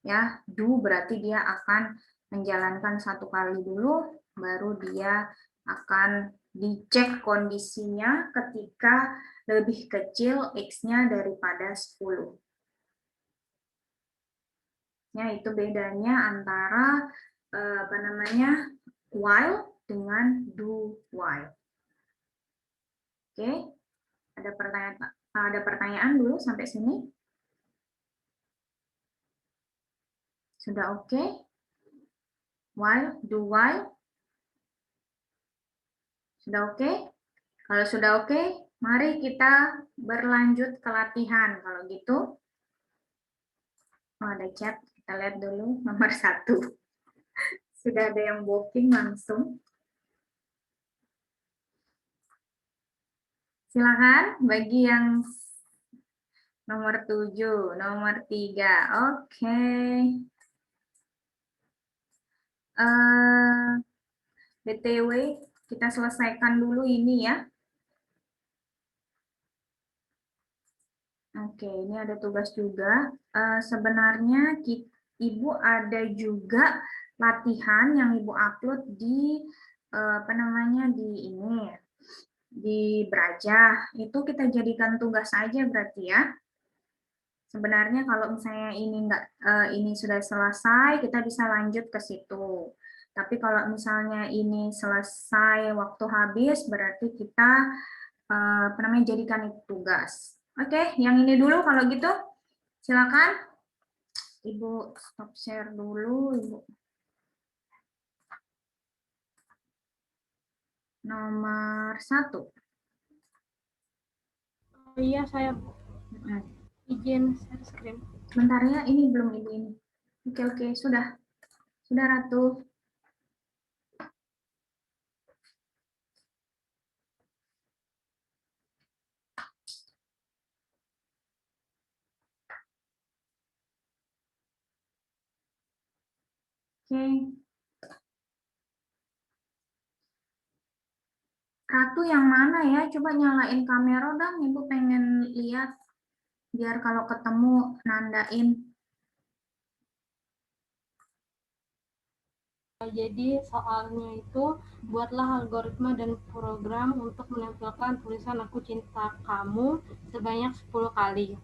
Ya, do berarti dia akan menjalankan 1 kali dulu, baru dia akan dicek kondisinya ketika lebih kecil X-nya daripada 10. Ya, itu bedanya antara while dengan do while. Oke, ada pertanyaan dulu sampai sini? Sudah oke? While, do while? Sudah oke? Kalau sudah oke, mari kita berlanjut ke latihan. Kalau gitu, ada chat. Kita lihat dulu nomor 1. Sudah ada yang booking langsung. Silakan bagi yang nomor 7, nomor 3. Oke. BTW, kita selesaikan dulu ini ya. Oke, ini ada tugas juga. Sebenarnya Ibu ada juga latihan yang Ibu upload di di Brajah. Itu kita jadikan tugas aja berarti ya. Sebenarnya kalau misalnya ini sudah selesai, kita bisa lanjut ke situ. Tapi kalau misalnya ini selesai waktu habis, berarti kita jadikan itu tugas. Oke, yang ini dulu kalau gitu. Silakan. Ibu stop share dulu, Ibu. Nomor 1. Oh iya, saya izin share screen. Bentar ya, ini belum Ibu ini. Oke, sudah. Sudah, Ratu. Oke. Ratu yang mana ya? Coba nyalain kamera dong, Ibu pengen lihat. Biar kalau ketemu nandain. Jadi soalnya itu, buatlah algoritma dan program untuk menampilkan tulisan aku cinta kamu sebanyak 10 kali.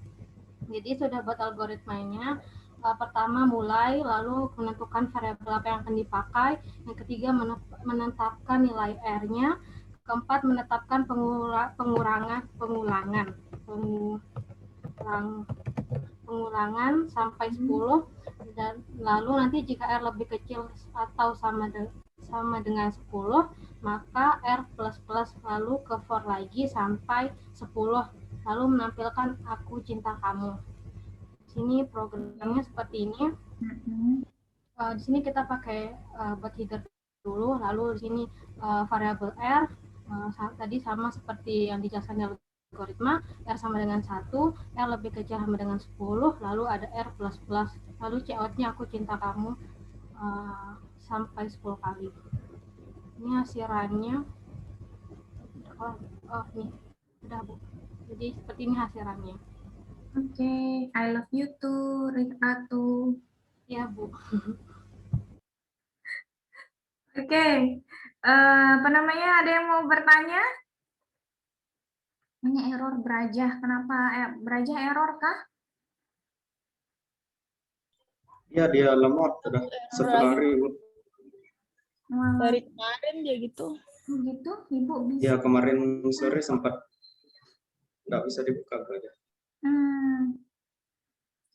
Jadi sudah buat algoritmanya. Pertama mulai, lalu menentukan variabel apa yang akan dipakai. Yang ketiga menetapkan nilai R-nya. Keempat menetapkan pengurangan sampai 10, dan lalu nanti jika R lebih kecil atau sama dengan 10, maka R++ lalu ke for lagi sampai 10, lalu menampilkan aku cinta kamu. Sini programnya seperti ini. Di sini kita pakai buat header dulu, lalu di sini variabel R tadi sama seperti yang dijelaskan di algoritma, R sama dengan 1, R lebih kecil sama dengan 10, lalu ada R++, lalu cout-nya aku cinta kamu sampai 10 kali. Ini hasilannya. Nih, udah Bu. Jadi seperti ini hasilannya. Oke, I love you too, Ratu. Ya Bu. Oke, ada yang mau bertanya? Ini error Brajah, kenapa Brajah error kah? Ya, dia lemot sudah 1 hari. Dari kemarin dia gitu. Gitu, Ibu bisa. Ya, kemarin sore sempat nggak bisa dibuka aja.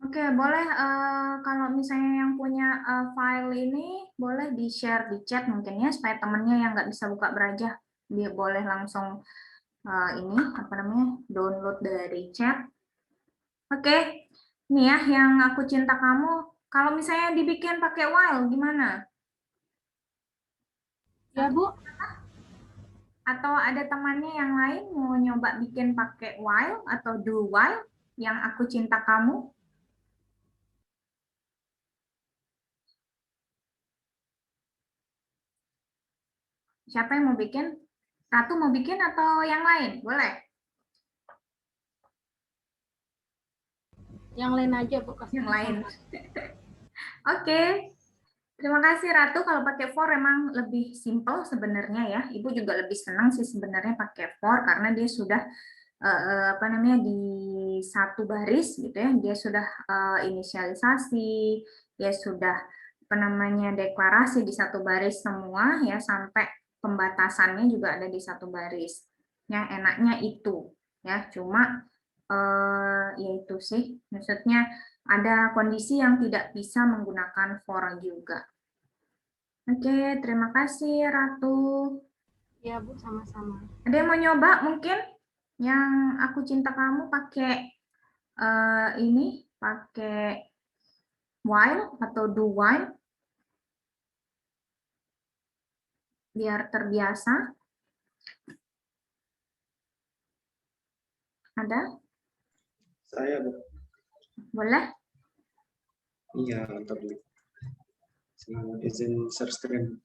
Oke, boleh kalau misalnya yang punya file ini boleh di-share di chat mungkin ya supaya temennya yang nggak bisa buka Brajah dia boleh langsung ini apa namanya download dari chat. Oke, nih ya yang aku cinta kamu. Kalau misalnya dibikin pakai while gimana? Ya, Bu. Atau ada temannya yang lain mau nyoba bikin pakai while atau do while yang aku cinta kamu? Siapa yang mau bikin? Ratu mau bikin atau yang lain? Boleh? Yang lain aja, Bu. Yang lain. Oke. Terima kasih Ratu. Kalau pakai for emang lebih simple sebenarnya ya. Ibu juga lebih senang sih sebenarnya pakai for karena dia sudah apa namanya di satu baris gitu ya. Dia sudah inisialisasi, dia sudah apa namanya deklarasi di satu baris semua ya sampai pembatasannya juga ada di satu baris. Yang enaknya itu ya. Cuma yaitu sih maksudnya ada kondisi yang tidak bisa menggunakan for juga. Oke, terima kasih Ratu. Ya, Bu, sama-sama. Ada yang mau nyoba mungkin yang aku cinta kamu pakai ini, pakai while atau do while biar terbiasa. Ada? Saya, Bu. Boleh? Iya, mantap, Bu. Selamat izin share screen.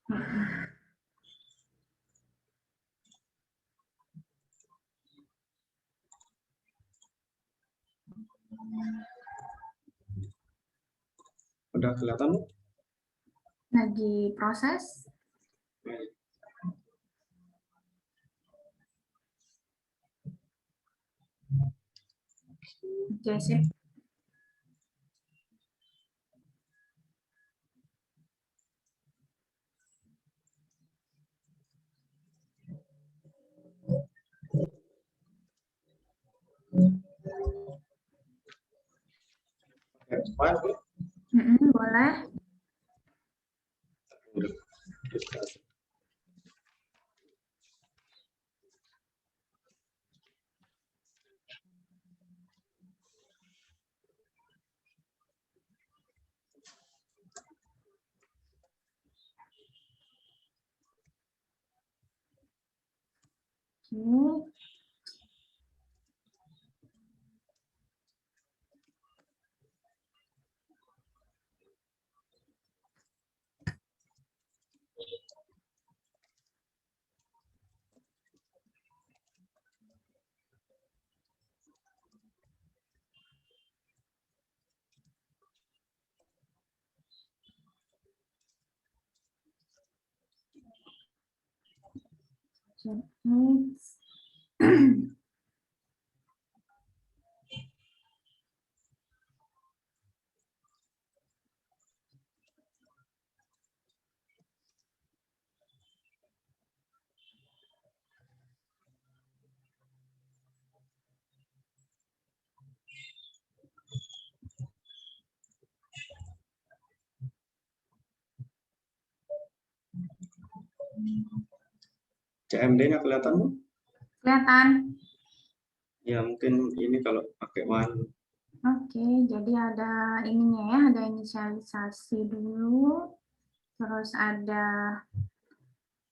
Udah kelihatan, Bu? Lagi proses. Baik. Oke, sip. Oke, file, Bu. Boleh. Udah. Oke. CMD-nya kelihatan, Bu? Kelihatan. Ya, mungkin ini kalau pakai while. Oke, jadi ada ininya ya, ada inisialisasi dulu, terus ada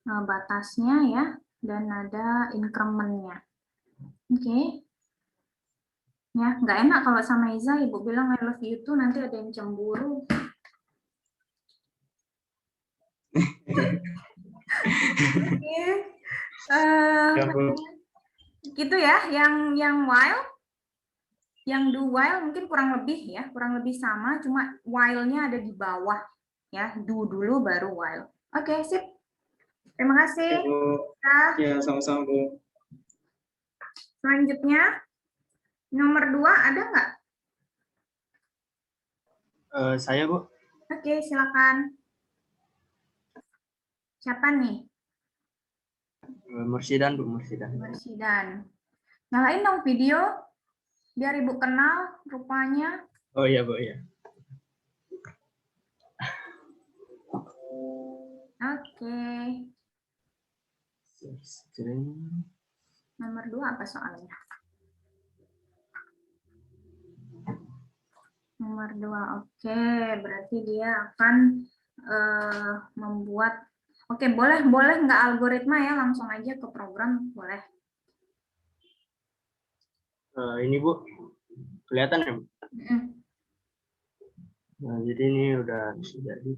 batasnya ya, dan ada increment-nya. Oke. Ya, nggak enak kalau sama Iza, Ibu bilang I love you tuh, nanti ada yang cemburu. Oke. Ya, Bu. Gitu ya, yang while, yang do while mungkin kurang lebih sama, cuma while-nya ada di bawah ya, do dulu baru while. Oke, sip. Terima kasih. Oke, Bu. Ya, sama-sama, Bu. Selanjutnya, nomor 2 ada nggak? Saya, Bu. Oke, silakan. Siapa nih? Mursidan, Bu. Mursidan. Mursidan. Nyalain dong video, biar Ibu kenal rupanya. Oh iya, Bu, ya. Oke. Share screen. Nomor 2 apa soalnya? Nomor 2, oke. Berarti dia akan membuat, oke, boleh nggak algoritma ya, langsung aja ke program, boleh. Ini Bu, kelihatan ya, Bu? Mm. Nah, jadi ini udah jadi.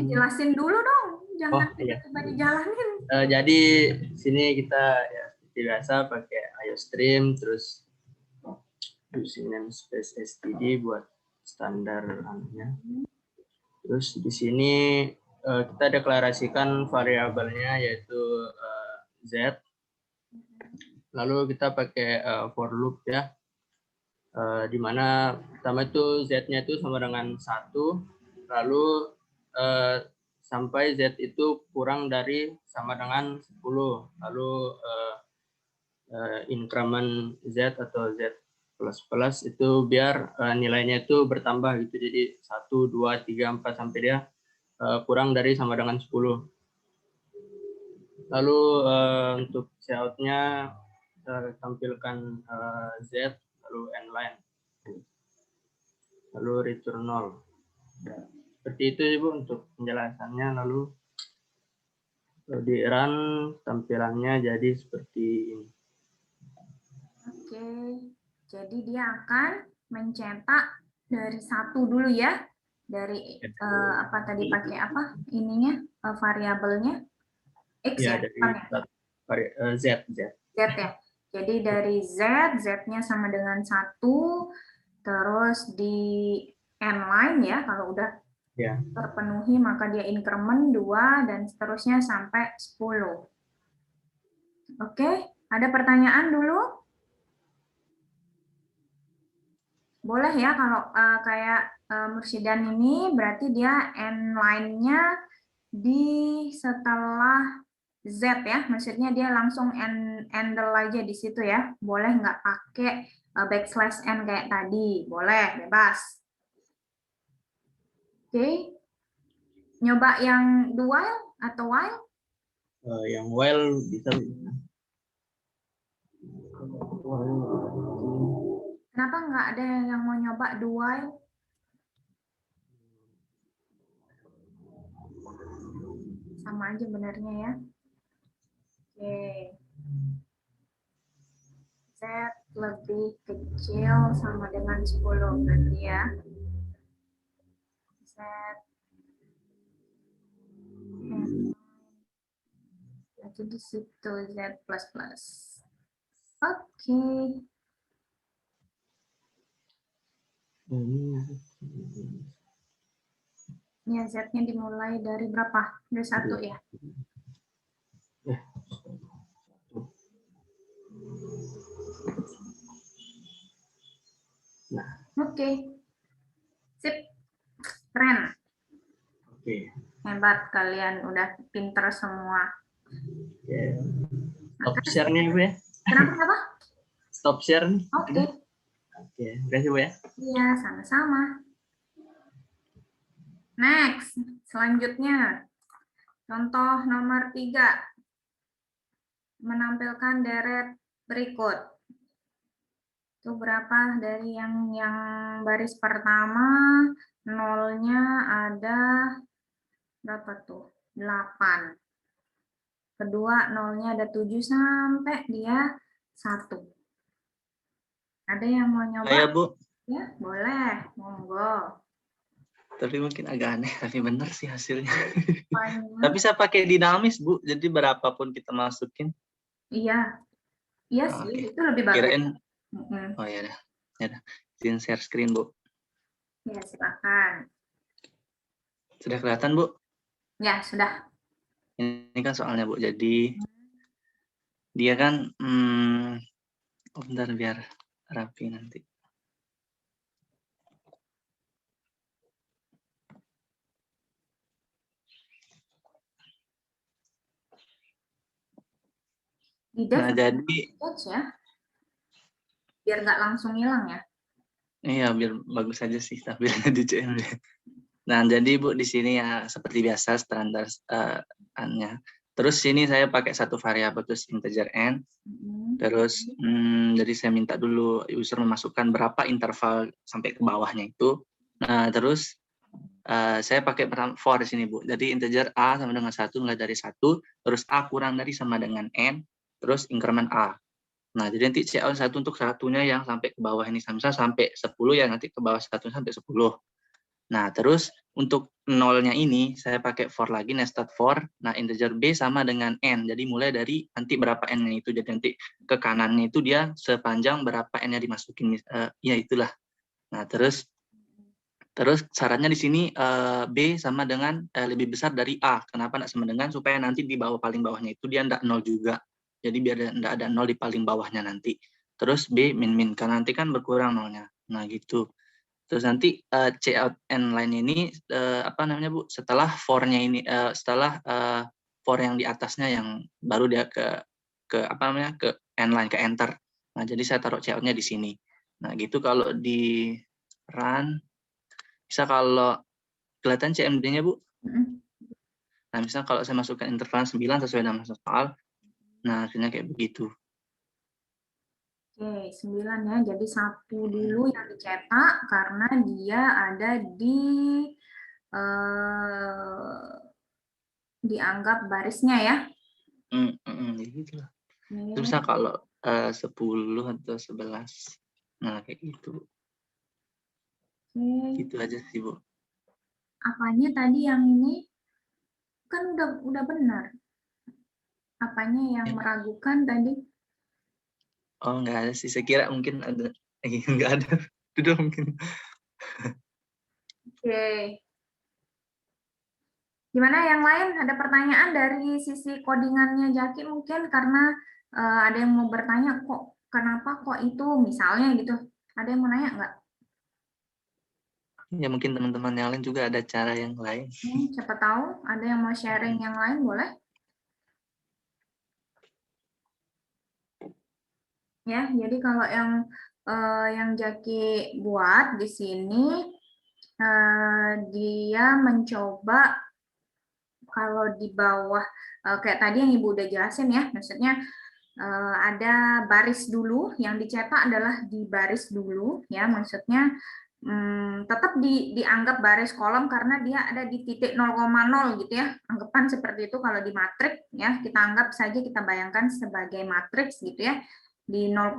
Jelasin dulu dong, jangan Oh, iya. tiba-tiba dijalanin. Jadi sini kita ya seperti biasa pakai IOStream, terus using namespace std buat standar anunya. Terus di sini kita deklarasikan variabelnya yaitu z. Lalu kita pakai for loop ya, di mana pertama itu z-nya itu sama dengan 1, lalu sampai z itu kurang dari sama dengan 10, lalu increment z atau z plus itu biar nilainya itu bertambah gitu, jadi 1, 2, 3, 4 sampai dia kurang dari sama dengan 10. Lalu untuk cout-nya kita tampilkan z lalu n-line lalu return 0. Seperti itu Ibu untuk penjelasannya. Lalu di run tampilannya jadi seperti ini. Oke, jadi dia akan mencetak dari 1 dulu ya, dari apa tadi pakai apa ininya, variabelnya x Ya, ya, dari z. Z ya. Jadi dari z-nya sama dengan 1, terus di n-line ya, kalau udah Ya. terpenuhi maka dia increment 2 dan seterusnya sampai 10. Oke, ada pertanyaan dulu? Boleh ya, kalau kayak Mursidan ini berarti dia n-line-nya di setelah Z ya, maksudnya dia langsung handle aja di situ ya. Boleh nggak pakai backslash n kayak tadi? Boleh, bebas. Oke. Nyoba yang do while atau while? Yang while bisa. Kenapa nggak ada yang mau nyoba do while? Sama aja benernya ya. Oke. Z lebih kecil sama dengan 10 berarti ya. Z. Jadi di situ Z++. Oke. Ya, Z-nya dimulai dari berapa? Dari 1 ya? Nah. Oke. Sip. Keren. Oke. Hebat kalian, udah pinter semua. Yeah. Stop share nih Bu ya. Kenapa? Stop share nih. Oke. Oke, terima kasih Bu ya. Iya, sama-sama. Next, selanjutnya. Contoh nomor 3. Menampilkan deret berikut. Itu berapa dari yang baris pertama, nolnya ada berapa tuh? 8. Kedua, nolnya ada 7 sampai dia 1. Ada yang mau nyoba? Saya Bu, Ya, boleh. Monggo. tapi mungkin agak aneh, tapi benar sih hasilnya. Banyak. Tapi saya pakai dinamis Bu, jadi berapapun kita masukin. Iya. Iya sih, Oke. itu lebih bagus. Kirain, Mm-mm. oh ya dah, izin share screen Bu. Ya, silakan. Sudah kelihatan Bu? Ya, sudah. Ini kan soalnya Bu, jadi dia kan, bentar biar rapi nanti. Di dev Nah, jadi catch ya, biar nggak langsung hilang ya. iya biar bagus aja sih tampilnya di CMD. Nah, jadi Bu di sini ya seperti biasa standar annya. Terus sini saya pakai satu variabel terus integer n. Terus jadi saya minta dulu user memasukkan berapa interval sampai ke bawahnya itu. Nah, terus saya pakai for di sini Bu. Jadi integer a sama dengan 1 mulai dari 1, terus a kurang dari sama dengan n, terus increment a. Nah, jadi nanti CL 1 untuk satunya yang sampai ke bawah ini, misalnya sampai 10 ya nanti ke bawah 1 sampai 10. Nah, terus untuk nolnya ini saya pakai for lagi, nested for. Nah, integer b sama dengan n. Jadi mulai dari nanti berapa n-nya itu. Jadi nanti ke kanannya itu dia sepanjang berapa n-nya dimasukin. Ya itulah. Nah, terus syaratnya di sini b sama dengan lebih besar dari a. Kenapa enggak sama dengan? Supaya nanti di bawah paling bawahnya itu dia enggak nol juga. Jadi biar enggak ada nol di paling bawahnya nanti. Terus b min karena nanti kan berkurang nolnya. Nah, gitu. Terus nanti cout n line ini apa namanya Bu? Setelah for-nya ini setelah for yang di atasnya yang baru dia ke apa namanya? Ke n line ke enter. Nah, jadi saya taruh cout-nya di sini. Nah, gitu kalau di run bisa kalau kelihatan CMD-nya Bu. Nah, misalnya kalau saya masukkan interval 9 sesuai nama soal, nah akhirnya kayak begitu. Oke, 9 ya. Jadi 1 dulu yang dicetak karena dia ada di dianggap barisnya ya. Gitu lah. Terus misalnya kalau 10 atau 11. Nah, kayak gitu. Gitu aja sih, Bu. Apanya tadi yang ini? Kan udah benar. Apanya yang meragukan tadi? Oh, enggak ada sih. Saya kira mungkin ada. Enggak ada. Itu mungkin. Oke. Gimana yang lain? Ada pertanyaan dari sisi codingannya Jaki mungkin karena ada yang mau bertanya kok kenapa kok itu misalnya gitu. Ada yang mau nanya nggak? Ya mungkin teman-teman yang lain juga ada cara yang lain. Siapa tahu ada yang mau sharing yang lain boleh? Ya, jadi kalau yang Jaki buat di sini dia mencoba kalau di bawah kayak tadi yang Ibu udah jelasin ya, maksudnya ada baris dulu yang dicetak adalah di baris dulu ya, maksudnya tetap dianggap baris kolom karena dia ada di titik 0,0 gitu ya, anggapan seperti itu kalau di matriks ya, kita anggap saja kita bayangkan sebagai matriks gitu ya, di 0,0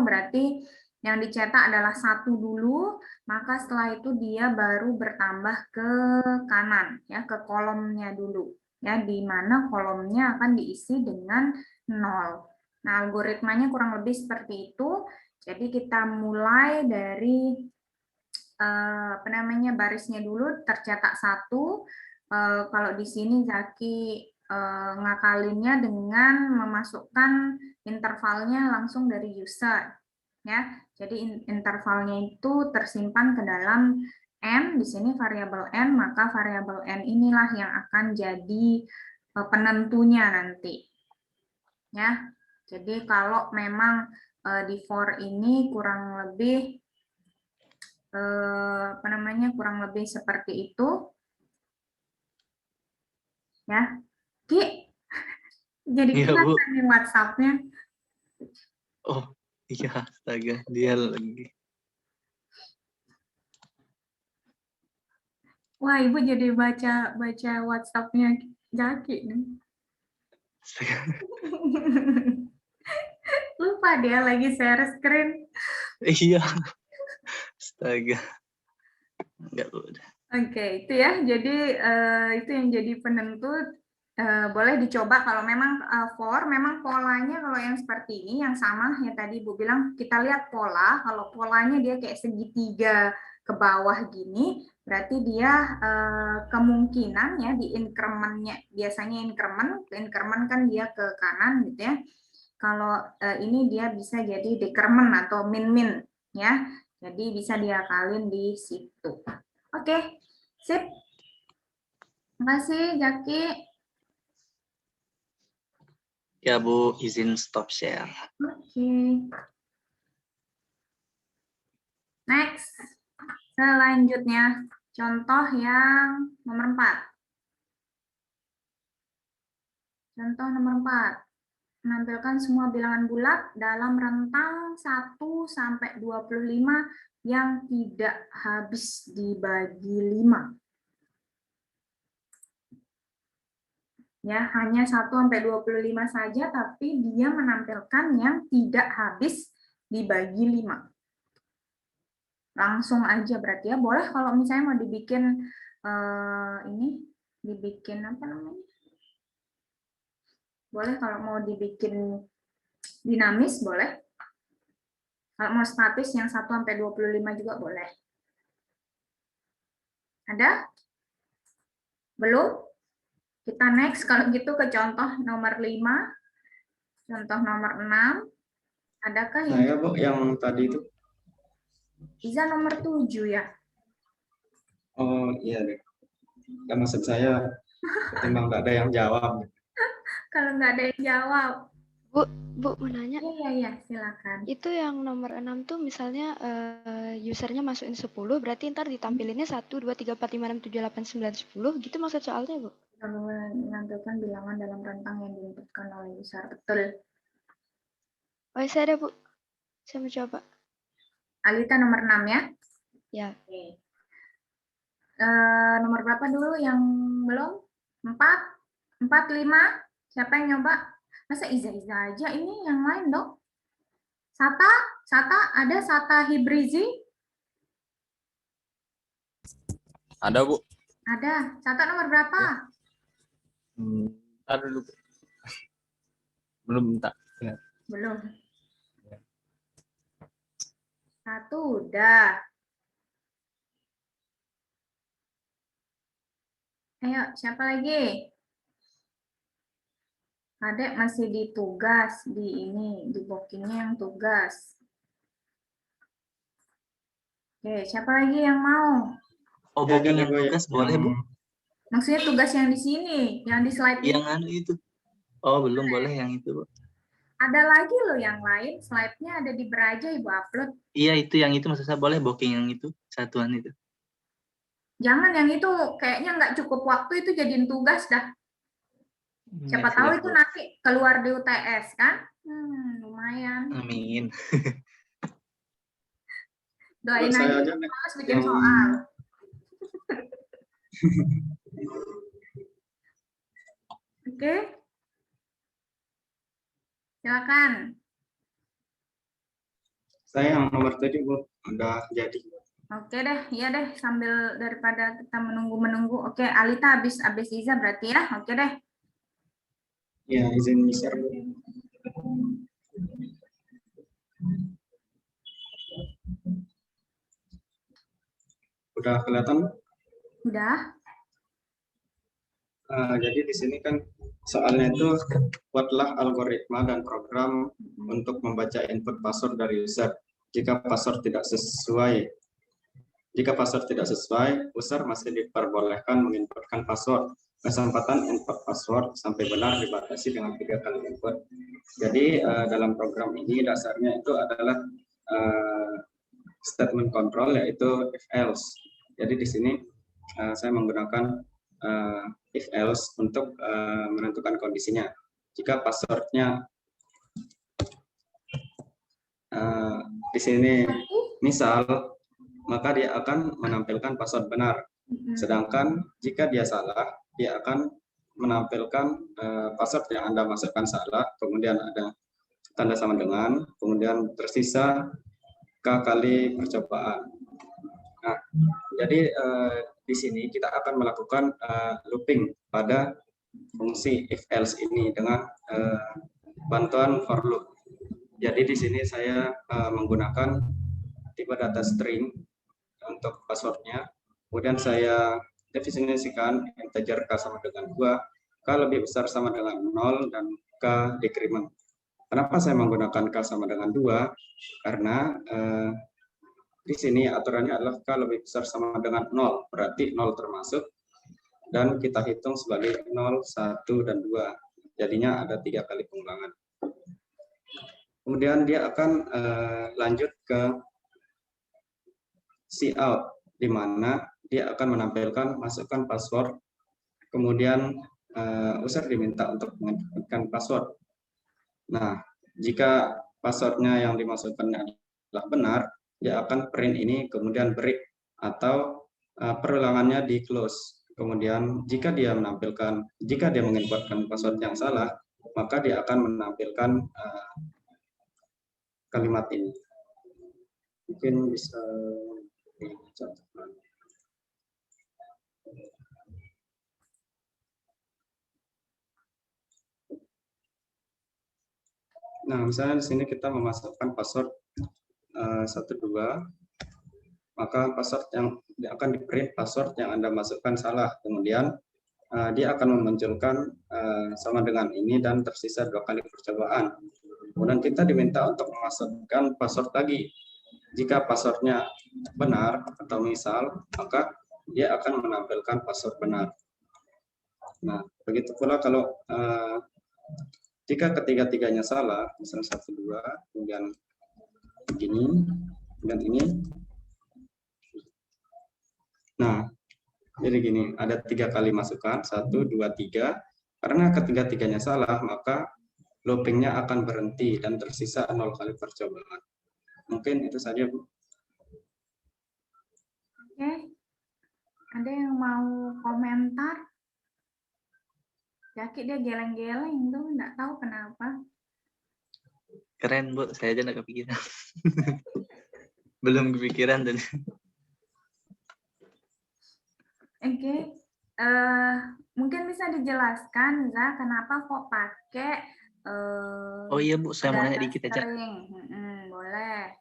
berarti yang dicetak adalah 1 dulu, maka setelah itu dia baru bertambah ke kanan ya, ke kolomnya dulu ya, di mana kolomnya akan diisi dengan 0. Nah, algoritmanya kurang lebih seperti itu. Jadi kita mulai dari apa namanya barisnya dulu tercetak 1. Kalau di sini Zaki ngakalinnya dengan memasukkan intervalnya langsung dari user ya. Jadi intervalnya itu tersimpan ke dalam n, di sini variabel n, maka variabel n inilah yang akan jadi penentunya nanti ya. Jadi kalau memang di for ini kurang lebih apa namanya kurang lebih seperti itu ya. Ki, jadi Iya, Bu. kelihatan nih WhatsApp-nya. Oh, iya, astaga, dia lagi. Wah, Ibu jadi baca WhatsApp-nya Jaki nih. Lupa dia lagi share screen. Iya. Astaga. Enggak udah. Oke, itu ya. Jadi itu yang jadi penentu. Boleh dicoba kalau memang for, memang polanya kalau yang seperti ini, yang sama ya tadi Ibu bilang, kita lihat pola. Kalau polanya dia kayak segitiga ke bawah gini, berarti dia kemungkinan ya di incrementnya, biasanya increment kan dia ke kanan gitu ya. Kalau ini dia bisa jadi decrement atau min ya. Jadi bisa diakalin di situ. Oke, sip. Terima kasih Jaki. Ya Bu, izin stop share. Oke. Next. Selanjutnya, contoh yang nomor 4. Contoh nomor 4. Menampilkan semua bilangan bulat dalam rentang 1 sampai 25 yang tidak habis dibagi 5. Ya, hanya 1 sampai 25 saja, tapi dia menampilkan yang tidak habis dibagi 5. Langsung aja berarti ya. Boleh kalau misalnya mau dibikin dibikin apa namanya? Boleh kalau mau dibikin dinamis, boleh. Kalau mau statis yang 1 sampai 25 juga boleh. Ada? Belum? Kita next kalau gitu ke contoh nomor 5. Contoh nomor 6. Adakah yang Saya Bu, yang tadi itu. Iza nomor 7 ya? Oh iya deh. Ya, maksud saya ketimbang nggak ada yang jawab. Kalau nggak ada yang jawab. Bu, mau nanya. Iya, silakan. Itu yang nomor 6 tuh misalnya usernya masukin 10, berarti ntar ditampilinnya 1, 2, 3, 4, 5, 6, 7, 8, 9, 10. Gitu maksud soalnya, Bu? Menampilkan bilangan dalam rentang yang diinputkan oleh user. Betul. Oh, saya ada, Bu. Saya mau coba. Alita nomor 6 ya? Ya. Oke. Nomor berapa dulu yang belum? 4? 4, 5? Siapa yang nyoba? Masa Iza aja? Ini yang lain dong. Sata? Ada Sata Hibrizi? Ada, Bu. Ada. Sata nomor berapa? Ntar dulu. Belum, tak. Ya. Belum. 1 udah. Ayo, siapa lagi? Adek masih di tugas, di bookingnya yang tugas. Oke, siapa lagi yang mau? Oh, Ya, booking yang Bu, tugas boleh Bu? Maksudnya tugas yang di sini, yang di slide ini. Yang anu itu. Oh, belum boleh yang itu Bu. Ada lagi loh yang lain, slide-nya ada di Beraja, Ibu upload. Iya, itu yang itu maksud saya boleh booking yang itu, satuan itu. Jangan yang itu, kayaknya nggak cukup waktu itu jadiin tugas dah. Siapa Ya, tahu siap, itu Bu. nanti keluar di UTS kan? Lumayan. Amin. Doain Saya aja aja harus bikin soal. Oke. Silakan. Saya yang nomor tadi Bu, udah jadi. Oke deh, iya deh, sambil daripada kita menunggu. Oke, Alita habis Iza berarti ya. Oke deh. Ya, izin share Bu. Udah kelihatan? Udah. Jadi di sini kan soalnya itu buatlah algoritma dan program untuk membaca input password dari user. Jika password tidak sesuai, user masih diperbolehkan menginputkan password. Kesempatan input password sampai benar dibatasi dengan 3 kali input. Jadi dalam program ini dasarnya itu adalah statement control, yaitu if else. Jadi di sini saya menggunakan if else untuk menentukan kondisinya. Jika passwordnya di sini misal, maka dia akan menampilkan password benar. Sedangkan jika dia salah, dia akan menampilkan password yang Anda masukkan salah, kemudian ada tanda sama dengan, kemudian tersisa K kali percobaan. Nah, jadi di sini kita akan melakukan looping pada fungsi if else ini dengan bantuan for loop. Jadi di sini saya menggunakan tipe data string untuk passwordnya, kemudian saya definisikan integer K sama dengan 2, K lebih besar sama dengan 0, dan K decrement. Kenapa saya menggunakan K sama dengan 2? Karena di sini aturannya adalah K lebih besar sama dengan 0, berarti 0 termasuk, dan kita hitung sebagai 0, 1, dan 2. jadinya ada 3 kali pengulangan. Kemudian dia akan lanjut ke see out, di mana dia akan menampilkan masukkan password, kemudian user diminta untuk mengetikkan password. Nah, jika passwordnya yang dimasukkannya adalah benar, dia akan print ini, kemudian break atau perulangannya di close. Kemudian jika dia menginputkan password yang salah, maka dia akan menampilkan kalimat ini. Mungkin bisa dicontohkan. Nah, misalnya di sini kita memasukkan password 12, maka password yang akan di-print password yang Anda masukkan salah. Kemudian dia akan memunculkan sama dengan ini dan tersisa 2 kali percobaan. Kemudian kita diminta untuk memasukkan password lagi. Jika passwordnya benar atau misal, maka dia akan menampilkan password benar. Nah, begitu pula kalau jika ketiga-tiganya salah, misalnya 1, 2, kemudian begini, dan ini. Nah, jadi gini, ada 3 kali masukan, 1, 2, 3. Karena ketiga-tiganya salah, maka loopingnya akan berhenti dan tersisa 0 kali percobaan. Mungkin itu saja, Bu. Oke, ada yang mau komentar? Jaki dia geleng-geleng tuh, nggak tahu kenapa. Keren, Bu. Saya aja nggak kepikiran. Belum kepikiran tadi. Oke, mungkin bisa dijelaskan, Za, kenapa kok pakai Oh iya, Bu. Saya mau nanya data dikit aja. string? Boleh.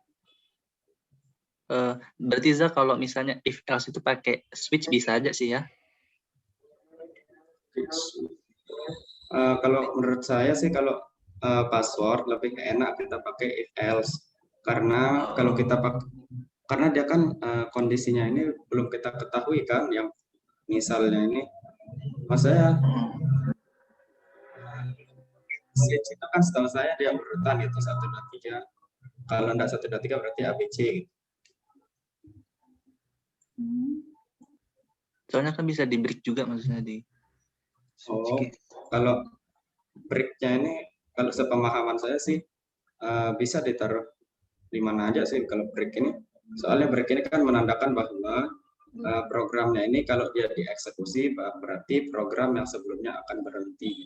Berarti Za, kalau misalnya if else itu pakai switch bisa aja sih ya? Kalau menurut saya sih, kalau password lebih enak kita pakai if else, karena kalau kita pakai, karena dia kan kondisinya ini belum kita ketahui kan, yang misalnya ini, maksudnya switch itu kan setahu saya dia urutan itu 1, 2, 3. Kalau enggak 1, 2, 3 berarti ABC. Soalnya kan bisa di break juga maksudnya di. Oh, kalau breaknya ini, kalau sepemahaman saya sih bisa ditaruh di mana aja sih kalau break ini. Soalnya break ini kan menandakan bahwa programnya ini kalau dia dieksekusi berarti program yang sebelumnya akan berhenti.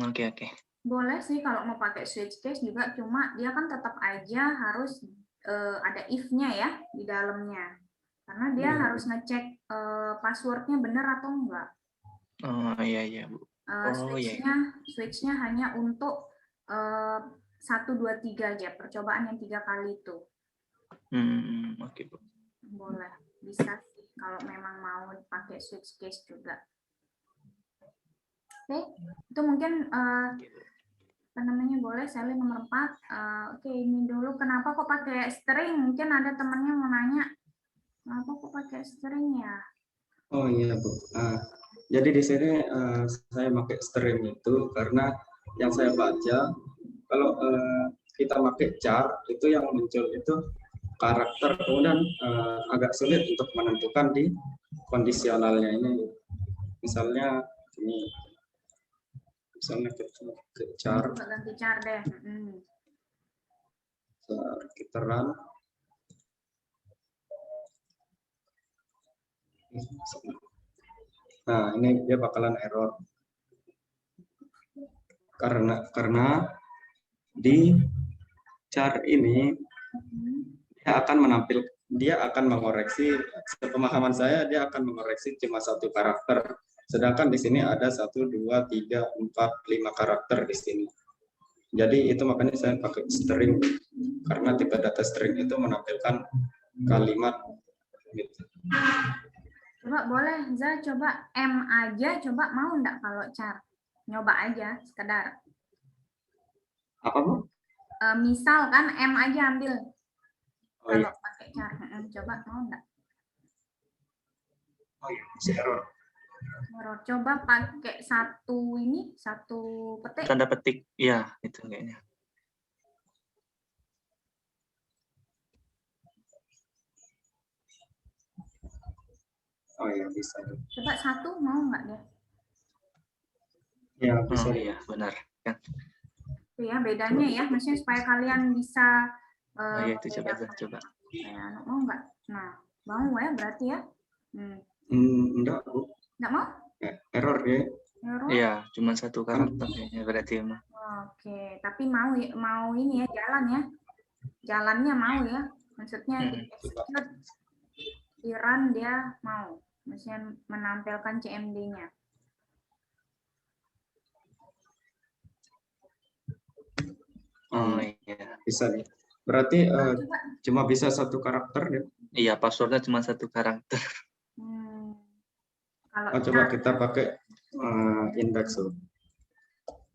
Oke. Boleh sih kalau mau pakai switch case juga, cuma dia kan tetap aja harus ada if-nya ya di dalamnya. Karena dia harus ngecek passwordnya benar atau enggak. Oh iya, Bu. Switch-nya hanya untuk 1, 2, 3 aja, percobaan yang 3 kali itu. Oke, Bu. Boleh, bisa sih kalau memang mau pakai switch case juga. Oke, itu mungkin boleh Sally nomor 4. Oke, ini dulu kenapa kok pakai string? Mungkin ada temannya mau nanya, kenapa kok pakai string ya? Oh iya, Bu. Jadi di sini saya pakai string itu karena yang saya baca, kalau kita pakai char itu yang muncul itu karakter, kemudian agak sulit untuk menentukan di kondisionalnya ini. Misalnya ini, misalnya ke char, Ganti char deh. kita run. Nah, ini dia bakalan error. Karena di char ini dia akan mengoreksi, sepemahaman saya dia akan mengoreksi cuma 1 karakter. Sedangkan di sini ada 1, 2, 3, 4, 5 karakter di sini. Jadi itu makanya saya pakai string, karena tipe data string itu menampilkan kalimat gitu. Coba boleh, Za, coba M aja, coba mau enggak kalau char? Nyoba aja, sekedar. Apa, Bu? Misal kan M aja ambil. Oh, iya. Kalau pakai char, coba mau enggak? Oh iya, masih error. Error. Coba pakai satu petik. Tanda petik, ya itu kayaknya. Oh ya bisa. Coba satu mau nggak deh? Ya Oh bisa. iya benar. Kan. Itu ya bedanya ya, maksudnya supaya kalian bisa Oh iya itu coba. Ya, mau nggak? Nah, mau ya berarti ya? Enggak, Bu. Nggak mau? Error ya. Error? Iya, cuma satu karakter kayaknya berarti emang. Oke, tapi mau ini ya jalan ya. Jalannya mau ya. Maksudnya di execute, di run dia mau. Maksudnya menampilkan CMD-nya. Oh iya. Bisa nih. Berarti cuma bisa satu karakter ya? Iya, passwordnya cuma satu karakter. Kalau coba kita pakai index loh.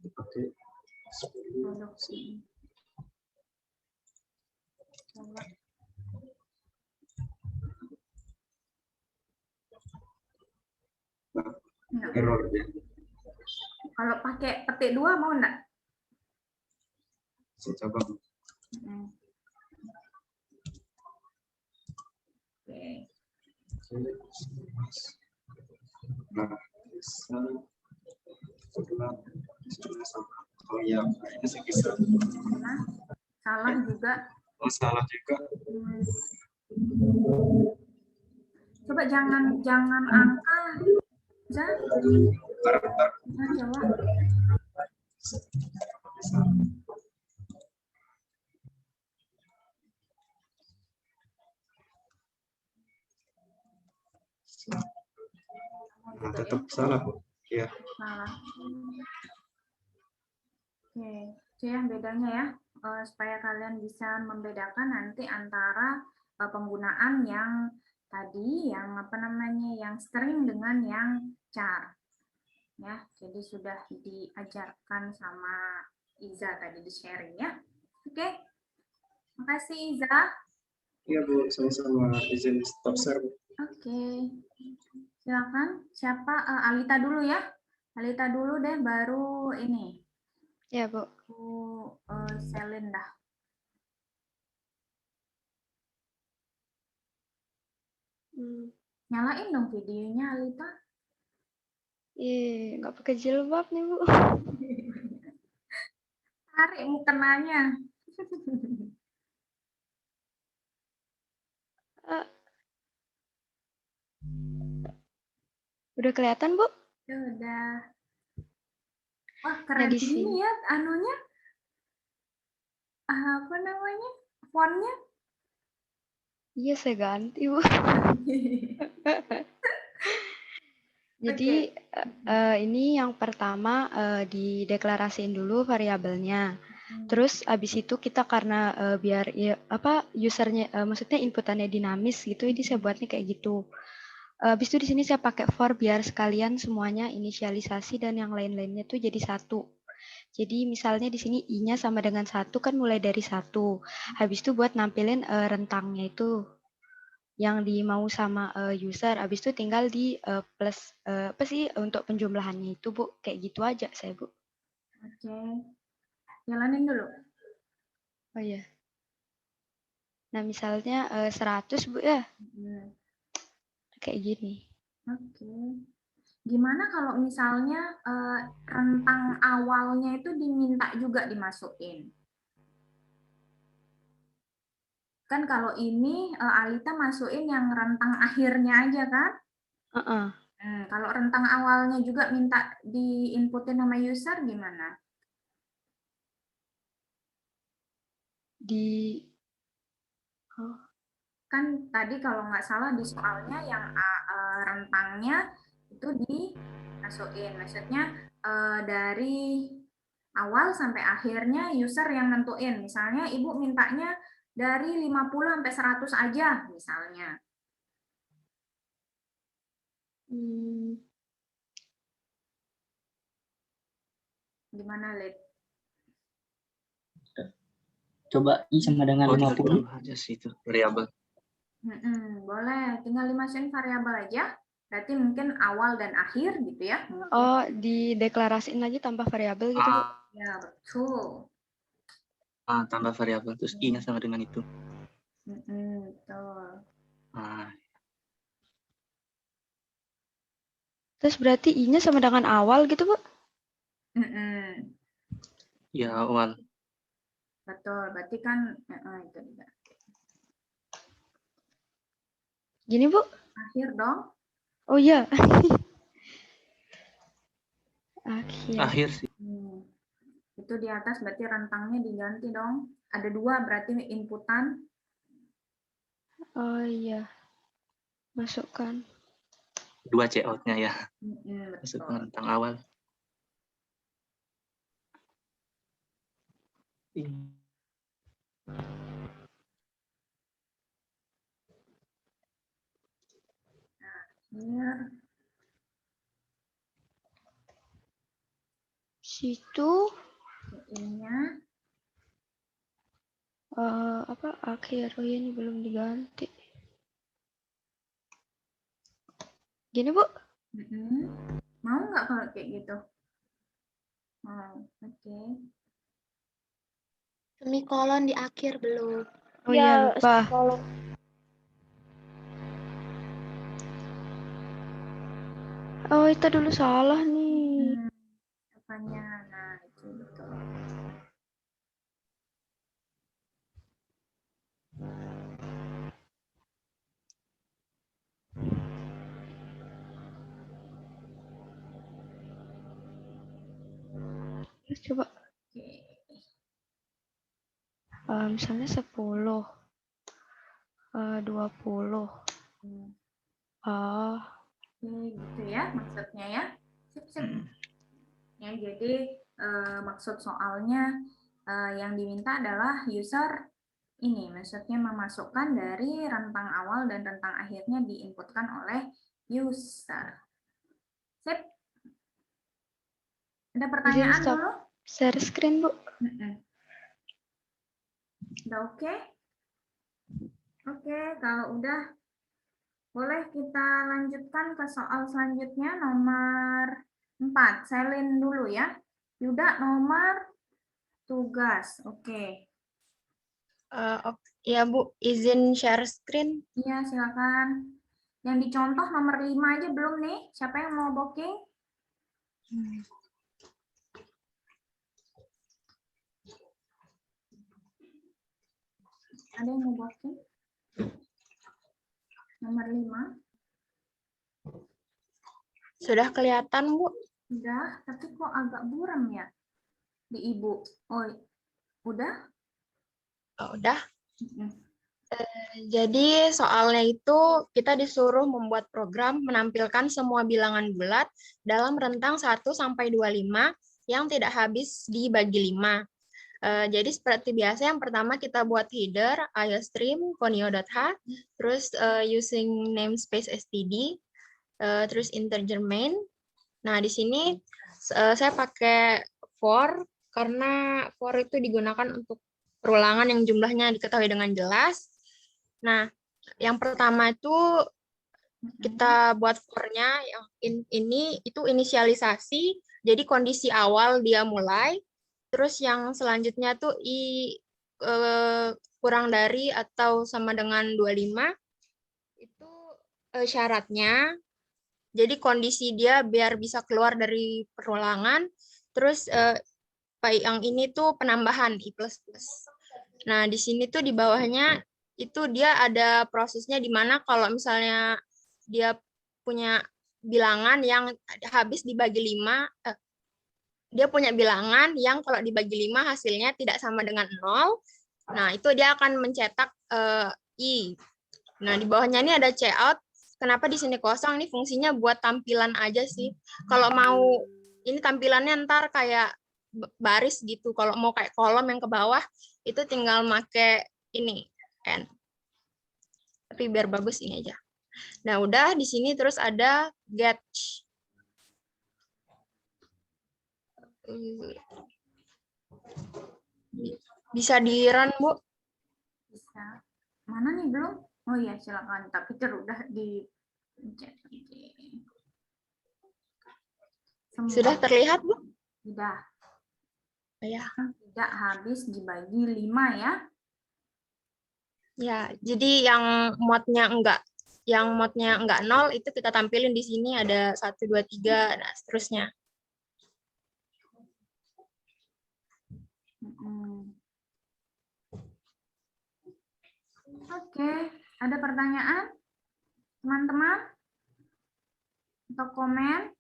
Oke. Error ya. Kalau pakai petik 2 mau enggak? Saya coba. Oke. Nah, bisa. Oh iya, ini sih bisa. Salah juga. Oh, salah juga. Coba jangan angka. Karakter. Coba. Nah, tetap salah, Bu. Iya. Salah. Oke, itu ya bedanya ya. Supaya kalian bisa membedakan nanti antara penggunaan yang tadi, yang yang string dengan yang char. Ya, jadi sudah diajarkan sama Iza tadi di sharing ya. Oke. Makasih Iza. Iya, Bu, sama-sama. Izin stop share, Bu. Oke. Silakan. Siapa? Alita dulu ya. Alita dulu deh, baru ini. Ya, Bu. Selin dah. Nyalain dong videonya, Alita. Nggak pakai jilbab nih, Bu. Tarik mukenanya. Udah kelihatan, Bu? Udah. Wah, keren ini ya anunya. Apa namanya? Fontnya? Iya, saya ganti, Bu. Jadi ini yang pertama dideklarasiin dulu variabelnya. Terus abis itu kita karena biar usernya maksudnya inputannya dinamis gitu, ini saya buatnya kayak gitu. Abis itu di sini saya pakai for biar sekalian semuanya inisialisasi dan yang lain-lainnya tuh jadi satu. Jadi misalnya di sini i-nya sama dengan 1 kan mulai dari 1. Habis itu buat nampilin rentangnya itu yang dimau sama user. Habis itu tinggal di plus apa sih untuk penjumlahannya itu, Bu. Kayak gitu aja saya, Bu. Oke. Jalanin dulu. Oh iya. Nah, misalnya 100, Bu ya. Kayak gini. Oke. Gimana kalau misalnya rentang awalnya itu diminta juga dimasukin? Kan kalau ini Alita masukin yang rentang akhirnya aja kan? Kalau rentang awalnya juga minta diinputin sama user gimana? Kan tadi kalau nggak salah di soalnya yang rentangnya itu dimasukin, maksudnya dari awal sampai akhirnya user yang nentuin. Misalnya ibu mintanya dari 50 sampai 100 aja misalnya. Gimana, Lid? Coba i sama dengan 50 aja sih itu variabel. Boleh, tinggal dimasukin variabel aja. Berarti mungkin awal dan akhir gitu ya? Mungkin. Oh, dideklarasiin lagi tanpa variabel gitu, Bu? Ya, betul. Tambah variabel, terus I-nya sama dengan itu. Betul. Terus berarti I-nya sama dengan awal gitu, Bu? Ya, awal. Betul, berarti kan itu juga. Gini, Bu? Akhir dong. Oh iya. Akhir. Akhir sih. Itu di atas berarti rentangnya diganti dong. Ada 2 berarti inputan. Oh iya. Masukkan. 2 cout-nya ya. Betul. Masukkan rentang awal. Akhir. Situ I-nya. apa akhir? Oh iya, ini belum diganti. Gini, Bu? Mau nggak kalau kayak gitu? Oke. Semikolon di akhir belum. Oh iya, lupa. Oh, itu dulu salah nih. Apanya? Nah, itu betul. Coba. Misalnya 10. 20. Gitu ya maksudnya ya. Sip. Ya, jadi maksud soalnya yang diminta adalah user ini, maksudnya memasukkan dari rentang awal dan rentang akhirnya diinputkan oleh user. Sip. Ada pertanyaan dulu? Share screen, Bu. Udah oke? Oke, kalau udah boleh kita lanjutkan ke soal selanjutnya nomor 4. Selin dulu ya. Yuda nomor tugas. Oke. Ya Bu, izin share screen. Iya, silakan. Yang dicontoh nomor 5 aja belum nih? Siapa yang mau booking? Ada yang mau booking? Nomor 5. Sudah kelihatan, Bu? Udah, tapi kok agak buram ya di Ibu. Oh, udah? Oh, udah. Jadi soalnya itu kita disuruh membuat program menampilkan semua bilangan bulat dalam rentang 1 sampai 25 yang tidak habis dibagi 5. Jadi seperti biasa yang pertama kita buat header, iostream, conio.h, terus using namespace std, terus integer main. Nah, di sini saya pakai for karena for itu digunakan untuk perulangan yang jumlahnya diketahui dengan jelas. Nah, yang pertama itu kita buat for-nya yang ini itu inisialisasi, jadi kondisi awal dia mulai. Terus yang selanjutnya tuh kurang dari atau sama dengan 25 itu syaratnya. Jadi kondisi dia biar bisa keluar dari perulangan. Terus yang ini tuh penambahan I++. Nah, di sini tuh di bawahnya itu dia ada prosesnya di mana kalau misalnya dia punya bilangan yang habis dibagi 5, dia punya bilangan yang kalau dibagi 5 hasilnya tidak sama dengan 0. Nah, itu dia akan mencetak I. Nah, di bawahnya ini ada cout. Kenapa di sini kosong? Ini fungsinya buat tampilan aja sih. Kalau mau ini tampilannya ntar kayak baris gitu. Kalau mau kayak kolom yang ke bawah, itu tinggal make ini. N. Tapi biar bagus ini aja. Nah, udah di sini terus ada get. Bisa di-run, Bu? Bisa. Mana nih belum? Oh iya, silakan. Tak pikir udah di Semua. Sudah terlihat, Bu? Sudah. Ya. Tidak habis dibagi 5 ya. Ya, jadi yang modnya enggak 0 itu kita tampilin di sini ada 1, 2, 3, nah seterusnya. Oke, ada pertanyaan teman-teman atau komen?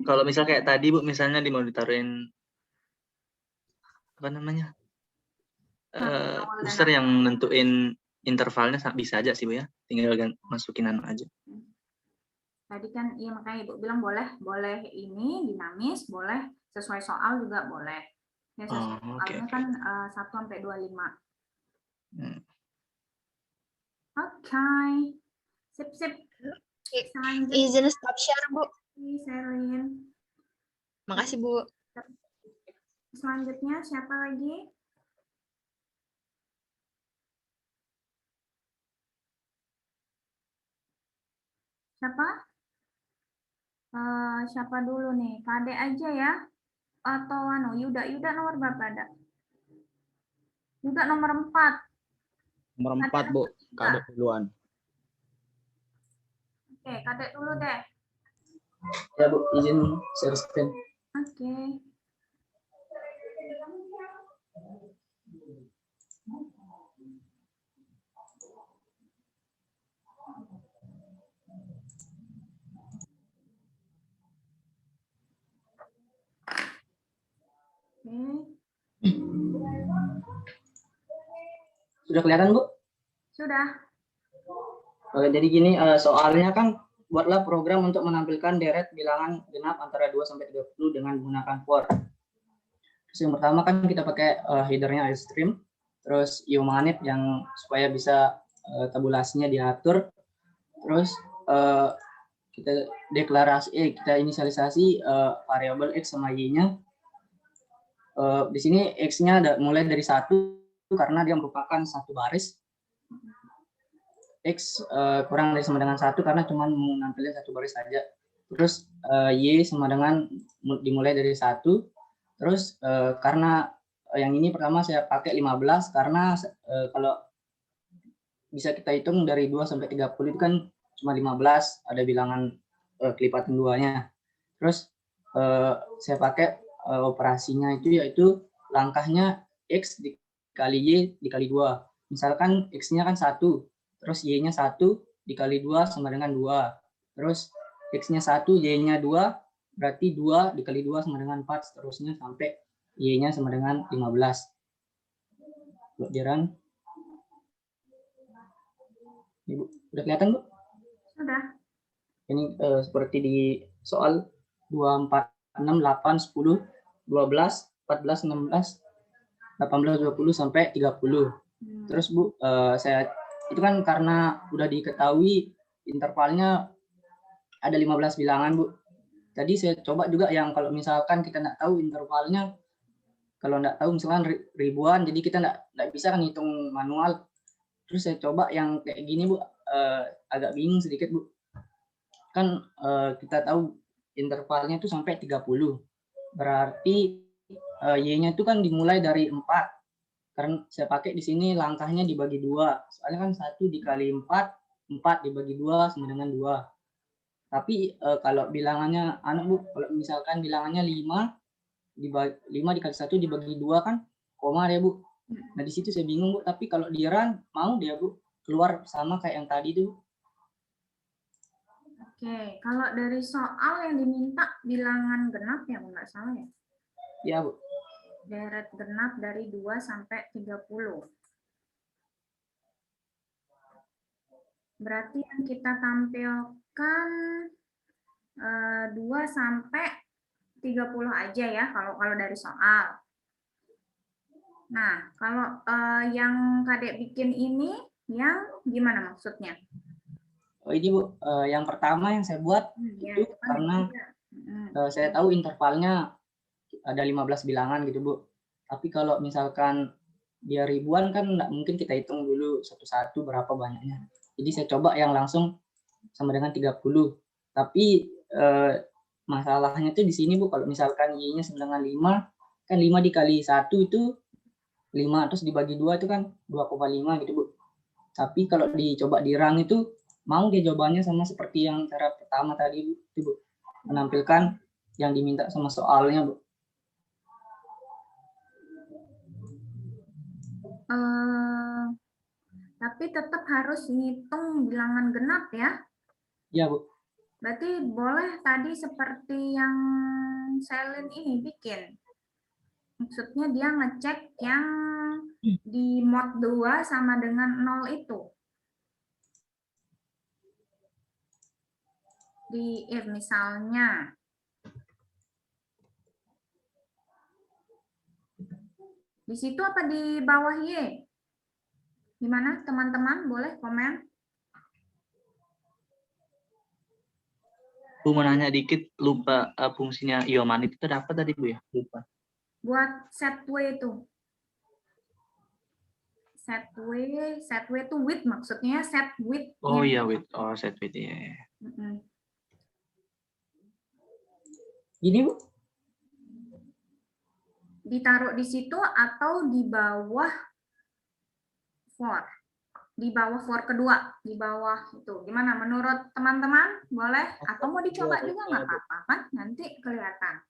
Kalau misal kayak tadi Bu, misalnya mau ditaruhin apa namanya, user yang nentuin intervalnya bisa aja sih Bu ya, tinggal masukin aja. Tadi kan iya makanya Ibu bilang boleh ini dinamis, boleh sesuai soal juga boleh. Ya, sesuai soalnya kan 1 sampai 25. Oke. Sip. Izin stop share, Bu. Selin. Makasih, Bu. Selanjutnya siapa lagi? Siapa dulu nih? Kade aja ya? Atau Yuda nomor berapa ada? Yuda nomor 4. Nomor 4, Bu. Kade duluan. Oke, Kade dulu deh. Ya, Bu, izin share screen. Oke. Sudah kelihatan, Bu? Sudah. Jadi gini, soalnya kan buatlah program untuk menampilkan deret bilangan genap antara 2 sampai 30 dengan menggunakan for. Terus yang pertama kan kita pakai headernya iStream, terus iomanit yang supaya bisa tabulasinya diatur. Terus kita kita inisialisasi variabel x sama y-nya. Di sini x-nya mulai dari 1 karena dia merupakan satu baris. X kurang dari sama dengan 1 karena cuma menampilkan satu baris saja. Terus Y sama dengan dimulai dari 1. Terus karena yang ini pertama saya pakai 15 karena kalau bisa kita hitung dari 2 sampai 30 itu kan cuma 15, ada bilangan kelipatan 2-nya. Terus saya pakai operasinya itu yaitu langkahnya X dikali Y dikali 2. Misalkan X-nya kan 1. Terus Y-nya 1 dikali 2 sama dengan 2. Terus X-nya 1, Y-nya 2, berarti 2 dikali 2 sama dengan 4, seterusnya sampai Y-nya sama dengan 15. Pelajaran. Ibu, udah kelihatan, Bu? Sudah. Ini seperti di soal 2, 4, 6, 8, 10, 12, 14, 16, 18, 20, sampai 30. Terus, Bu, saya itu kan karena udah diketahui intervalnya ada 15 bilangan, Bu. Tadi saya coba juga yang kalau misalkan kita nggak tahu intervalnya, kalau nggak tahu misalkan ribuan, jadi kita nggak bisa kan hitung manual. Terus saya coba yang kayak gini, Bu, agak bingung sedikit, Bu. Kan kita tahu intervalnya itu sampai 30. Berarti Y-nya itu kan dimulai dari 4. Karena saya pakai di sini langkahnya dibagi 2. Soalnya kan 1 dikali 4, 4 dibagi 2 sama dengan 2. Tapi kalau bilangannya Bu, kalau misalkan bilangannya 5 dikali 1 dibagi 2 kan koma ya, Bu. Nah, di situ saya bingung, Bu, tapi kalau di run mau dia, Bu, keluar sama kayak yang tadi tuh. Oke, kalau dari soal yang diminta bilangan genap ya, nggak salah ya? Ya, Bu. Deret genap dari 2 sampai 30. Berarti yang kita tampilkan 2 sampai 30 aja ya kalau dari soal. Nah, kalau yang Kadek bikin ini yang gimana maksudnya? Oh, ini, Bu, yang pertama yang saya buat itu karena saya tahu intervalnya ada 15 bilangan gitu, Bu. Tapi kalau misalkan dia ribuan kan nggak mungkin kita hitung dulu satu-satu berapa banyaknya. Jadi saya coba yang langsung sama dengan 30. Tapi masalahnya tuh di sini Bu, kalau misalkan Y-nya sama dengan 5, kan 5 dikali 1 itu 5, terus dibagi 2 itu kan 2,5 gitu Bu. Tapi kalau dicoba dirang itu mau dia jawabannya sama seperti yang cara pertama tadi Bu, menampilkan yang diminta sama soalnya Bu. Tapi tetap harus ngitung bilangan genap ya. Ya Bu. Berarti boleh tadi seperti yang Selin ini bikin. Maksudnya dia ngecek yang di mod 2 sama dengan 0 itu. Di if misalnya. Di situ apa di bawah Y? Gimana teman-teman? Boleh komen? Bu mau nanya dikit, lupa fungsinya Ioman itu dapat tadi Bu ya? Lupa. Buat set W itu. Set W itu width maksudnya set width. Oh iya width, oh set width ya. Gini Bu. Ditaruh di situ atau di bawah for. Di bawah for kedua, di bawah itu. Gimana menurut teman-teman? Boleh? Atau mau dicoba juga nggak apa-apa kan? Nanti kelihatan.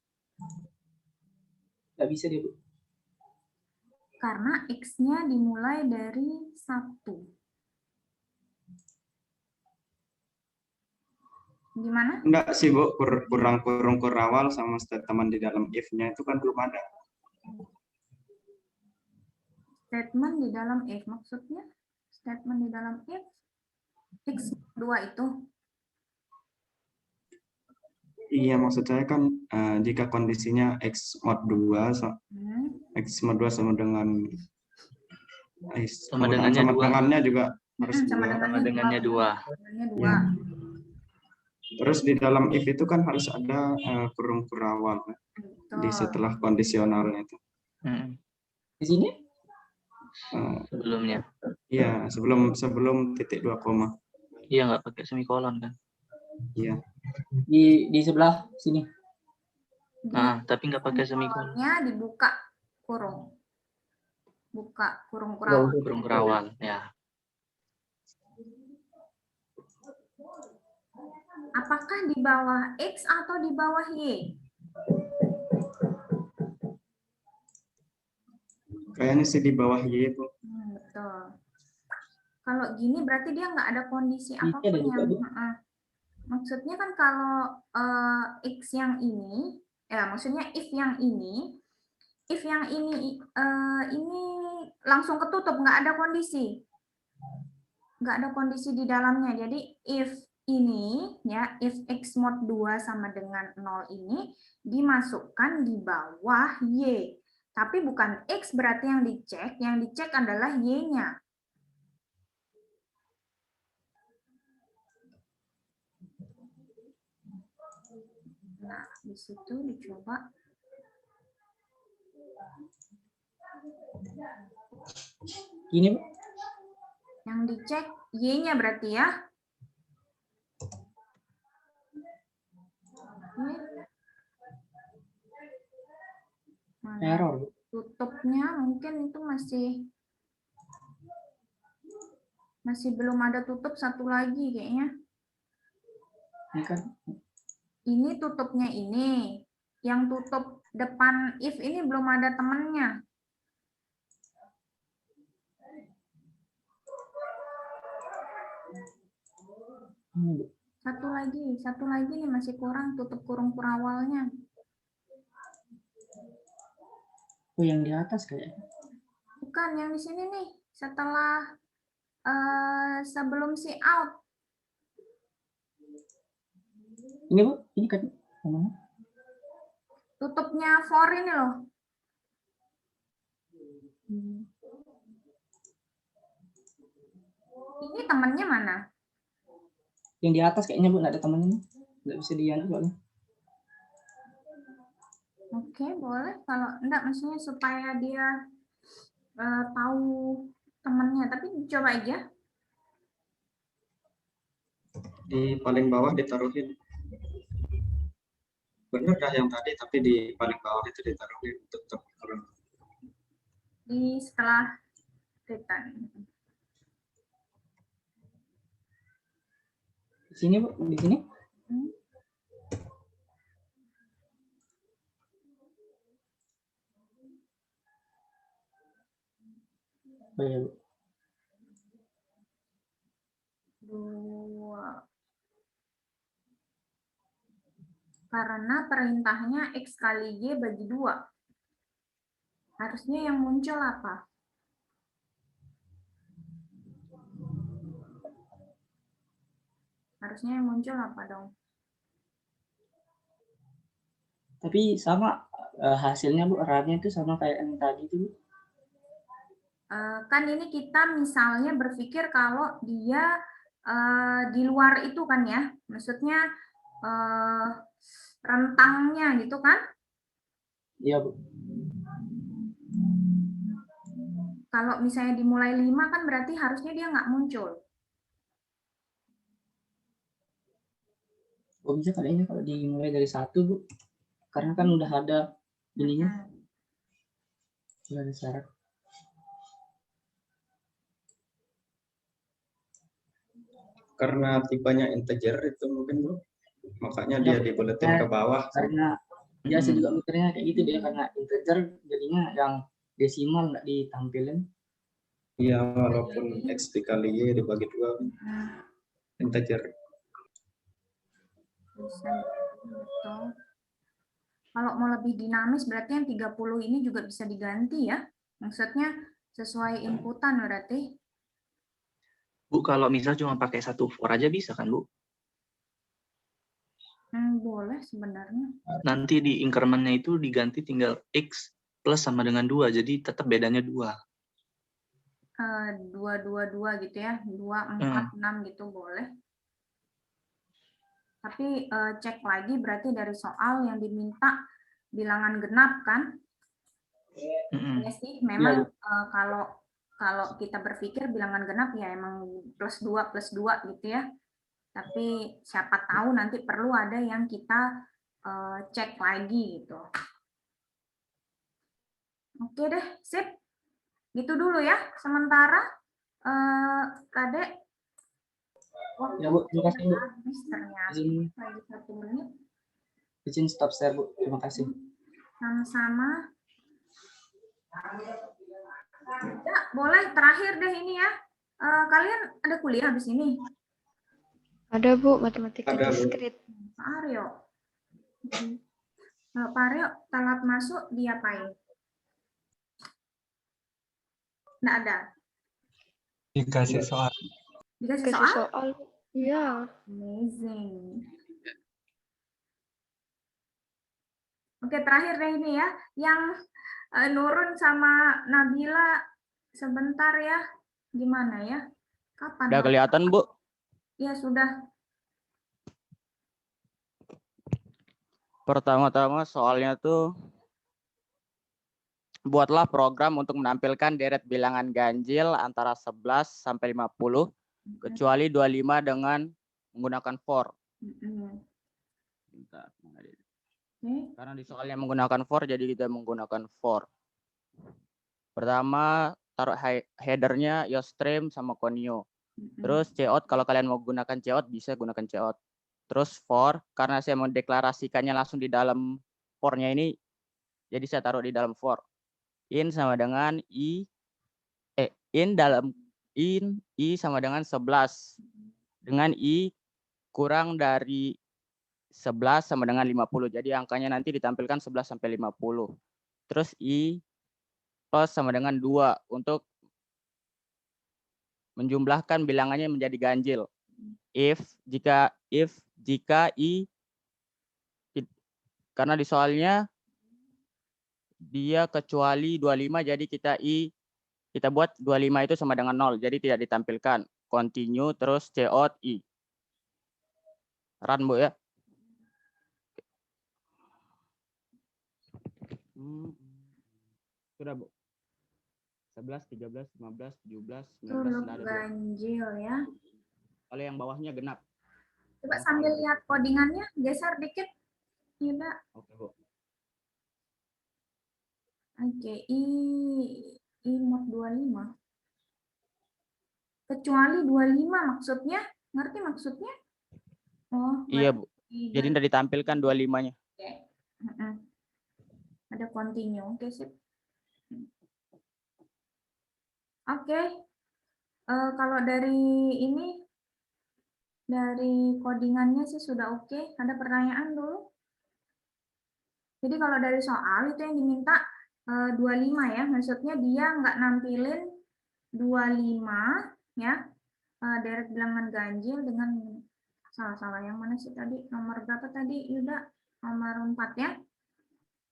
Nggak bisa dia Bu. Karena X-nya dimulai dari 1. Gimana? Enggak sih Bu, kurang awal sama statement di dalam if-nya itu kan belum ada. Statement di dalam if maksudnya? Statement di dalam if X2 itu. Iya, maksud saya kan jika kondisinya X mod 2 X mod 2 sama dengan sama dengannya juga harus sama dengannya 2. Ya. Terus di dalam if itu kan harus ada kurung awal di setelah kondisionalnya itu. Di sini? Sebelumnya. Iya, sebelum titik 2 koma. Iya, nggak pakai semikolon kan? Iya. Di sebelah sini. Tapi nggak pakai semikolon. Dibuka kurung. Buka kurung kurawal. Kurung kurawal, ya. Apakah di bawah X atau di bawah Y? Kayaknya sih di bawah Y, Bu. Betul. Kalau gini berarti dia nggak ada kondisi apapun yang... Maksudnya kan kalau X yang ini, ya maksudnya if yang ini langsung ketutup, nggak ada kondisi. Nggak ada kondisi di dalamnya. Jadi if ini, ya, if X mod 2 sama dengan 0 ini dimasukkan di bawah Y. Tapi bukan X berarti yang dicek adalah Y-nya. Nah, di situ dicoba. Gini, Bu. Yang dicek Y-nya berarti ya. Error. Tutupnya mungkin itu masih belum ada tutup satu lagi kayaknya. Ini kan. Ini tutupnya ini. Yang tutup depan if ini belum ada temannya. Satu lagi nih masih kurang, tutup kurung kurawalnya. Oh, yang di atas kayaknya. Bukan, yang di sini nih. Setelah sebelum si out. Ini Bu, ini kan mana? Tutupnya for ini loh. Ini temannya mana? Yang di atas kayaknya Bu, nggak ada temannya. Nggak bisa dianu soalnya. Oke, boleh. Kalau enggak, maksudnya supaya dia tahu temannya. Tapi coba aja. Di paling bawah ditaruhin. Bener dah yang tadi, tapi di paling bawah itu ditaruhin tutup. Di setelah return. Di sini Bu, di sini. Oh, iya, Bu. 2. Karena perintahnya X kali Y bagi 2. Harusnya yang muncul apa? Harusnya yang muncul apa dong? Tapi sama hasilnya Bu, RAM-nya itu sama kayak yang tadi itu Bu. Kan ini kita misalnya berpikir kalau dia di luar itu kan ya, maksudnya rentangnya gitu kan? Iya Bu. Kalau misalnya dimulai 5 kan berarti harusnya dia nggak muncul. Oh bisa kayaknya kalau dimulai dari 1 Bu, karena kan udah ada ininya, udah ada syarat. Karena tipenya integer itu mungkin Bu, makanya dia dibuletin ke bawah. Karena dia saya juga mikirnya kayak gitu dia, karena integer jadinya yang desimal nggak ditampilin. Iya, walaupun X dikali Y dibagi 2 integer. Bisa gitu. Kalau mau lebih dinamis berarti yang 30 ini juga bisa diganti ya. Maksudnya sesuai inputan berarti. Bu, kalau misal cuma pakai 1 for aja bisa kan, Bu? Boleh sebenarnya. Nanti di increment-nya itu diganti tinggal X plus sama dengan 2, jadi tetap bedanya 2. 2, 2, 2 gitu ya. 2, 4, 6 gitu boleh. Tapi cek lagi berarti dari soal yang diminta bilangan genap kan? Ya sih, memang kalau kita berpikir bilangan genap ya emang plus 2 gitu ya. Tapi siapa tahu nanti perlu ada yang kita cek lagi gitu. Oke deh, sip. Gitu dulu ya. Sementara Kadek. Ya Bu, terima kasih Bu. Habis ternyata lagi 1 menit. Izin stop share Bu, terima kasih. Sama-sama. Ya, boleh terakhir deh ini ya. Kalian ada kuliah habis ini? Ada Bu, matematika Ada, Bu. diskrit. Pak Aryo. Pak Aryo telat masuk diapain? Nggak ada. Dikasih soal. Dikasih Kasih soal? soal. Iya. Amazing. Oke, terakhir deh ini ya. Yang Nurun sama Nabila sebentar ya. Gimana ya? Kapan? Udah kelihatan, Bu? Ya, sudah. Pertama-tama soalnya tuh buatlah program untuk menampilkan deret bilangan ganjil antara 11 sampai 50 kecuali 25 dengan menggunakan for. Bentar. Karena di soalnya menggunakan for jadi kita menggunakan for. Pertama taruh headernya Yostream sama Conio. Terus cout kalau kalian mau gunakan cout bisa gunakan cout. Terus for karena saya mendeklarasikannya langsung di dalam for-nya ini jadi saya taruh di dalam for. In sama dengan i sama dengan 11 dengan i kurang dari 11 sama dengan 50. Jadi angkanya nanti ditampilkan 11 sampai 50. Terus i plus sama dengan 2 untuk menjumlahkan bilangannya menjadi ganjil. Jika i karena di soalnya dia kecuali 25 jadi kita buat 25 itu sama dengan 0 jadi tidak ditampilkan. Continue terus cout i. Run Bu ya. Sudah Bu. 11, 13, 15, 17, 19 ganjil ya. Kalau yang bawahnya genap. Coba sambil lihat codingannya, geser dikit. Yuda. Oke, Bu. Oke, I mod 25. Kecuali 25 maksudnya, ngerti maksudnya? Oh, Iya, Bu. Jadi tidak ditampilkan 25-nya. Oke. Ada continue, oke sip. Oke. Kalau dari ini, dari codingannya sih sudah oke. Ada pertanyaan dulu? Jadi kalau dari soal itu yang diminta 25 ya, maksudnya dia nggak nampilin 25 ya, deret bilangan ganjil dengan salah yang mana sih tadi, nomor berapa tadi Yuda? Nomor 4 ya,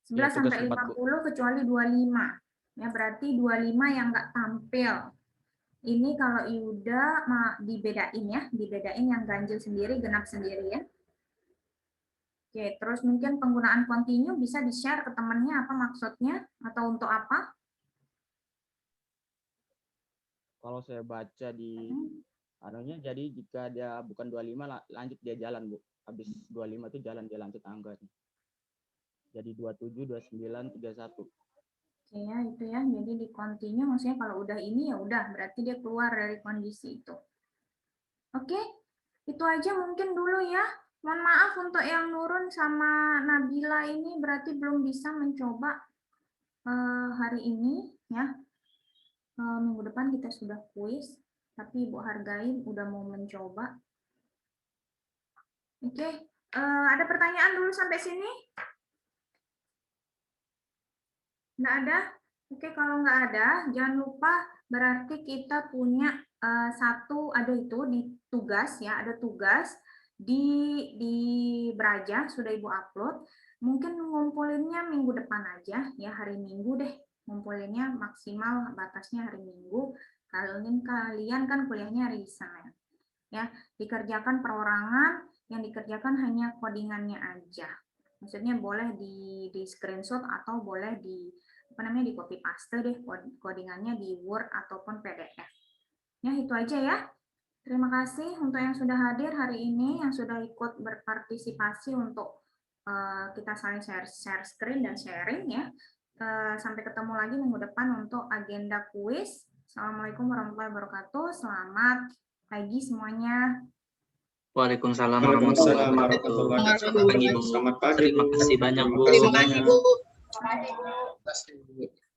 11 Ya, tugas sampai 4, Bu. 50 kecuali 25 ya, berarti 25 yang nggak tampil. Ini kalau Yuda dibedain ya, dibedain yang ganjil sendiri, genap sendiri ya. Oke, terus mungkin penggunaan continue bisa di-share ke temannya apa maksudnya atau untuk apa? Kalau saya baca di anunya, jadi jika dia bukan 25 lanjut dia jalan, Bu. Habis 25 itu jalan dia lanjut angganya. Jadi 27, 29, 31. Oke ya, itu ya. Jadi di continue maksudnya kalau udah ini ya udah, berarti dia keluar dari kondisi itu. Oke, itu aja mungkin dulu ya. Mohon maaf untuk yang Nurun sama Nabila ini berarti belum bisa mencoba hari ini ya. Minggu depan kita sudah kuis, tapi Ibu hargain udah mau mencoba. Oke, ada pertanyaan dulu sampai sini? Nggak ada? Oke, kalau nggak ada, jangan lupa berarti kita punya satu, ada itu di tugas ya, ada tugas di Braja, sudah Ibu upload. Mungkin ngumpulinnya minggu depan aja, ya hari Minggu deh. Ngumpulinnya maksimal batasnya hari Minggu. Kalian kan kuliahnya hari Senin. Ya, dikerjakan perorangan, yang dikerjakan hanya codingannya aja. Maksudnya boleh di screenshot atau boleh di di copy paste deh codingannya di Word ataupun PDF. Ya, itu aja ya. Terima kasih untuk yang sudah hadir hari ini, yang sudah ikut berpartisipasi untuk kita saling share screen dan sharing ya. Sampai ketemu lagi minggu depan untuk agenda kuis. Assalamualaikum warahmatullahi wabarakatuh. Selamat pagi semuanya. Waalaikumsalam warahmatullahi wabarakatuh. Selamat pagi, Bu. Selamat pagi. Terima kasih banyak, Bu. Terima kasih, Bu. Terima kasih.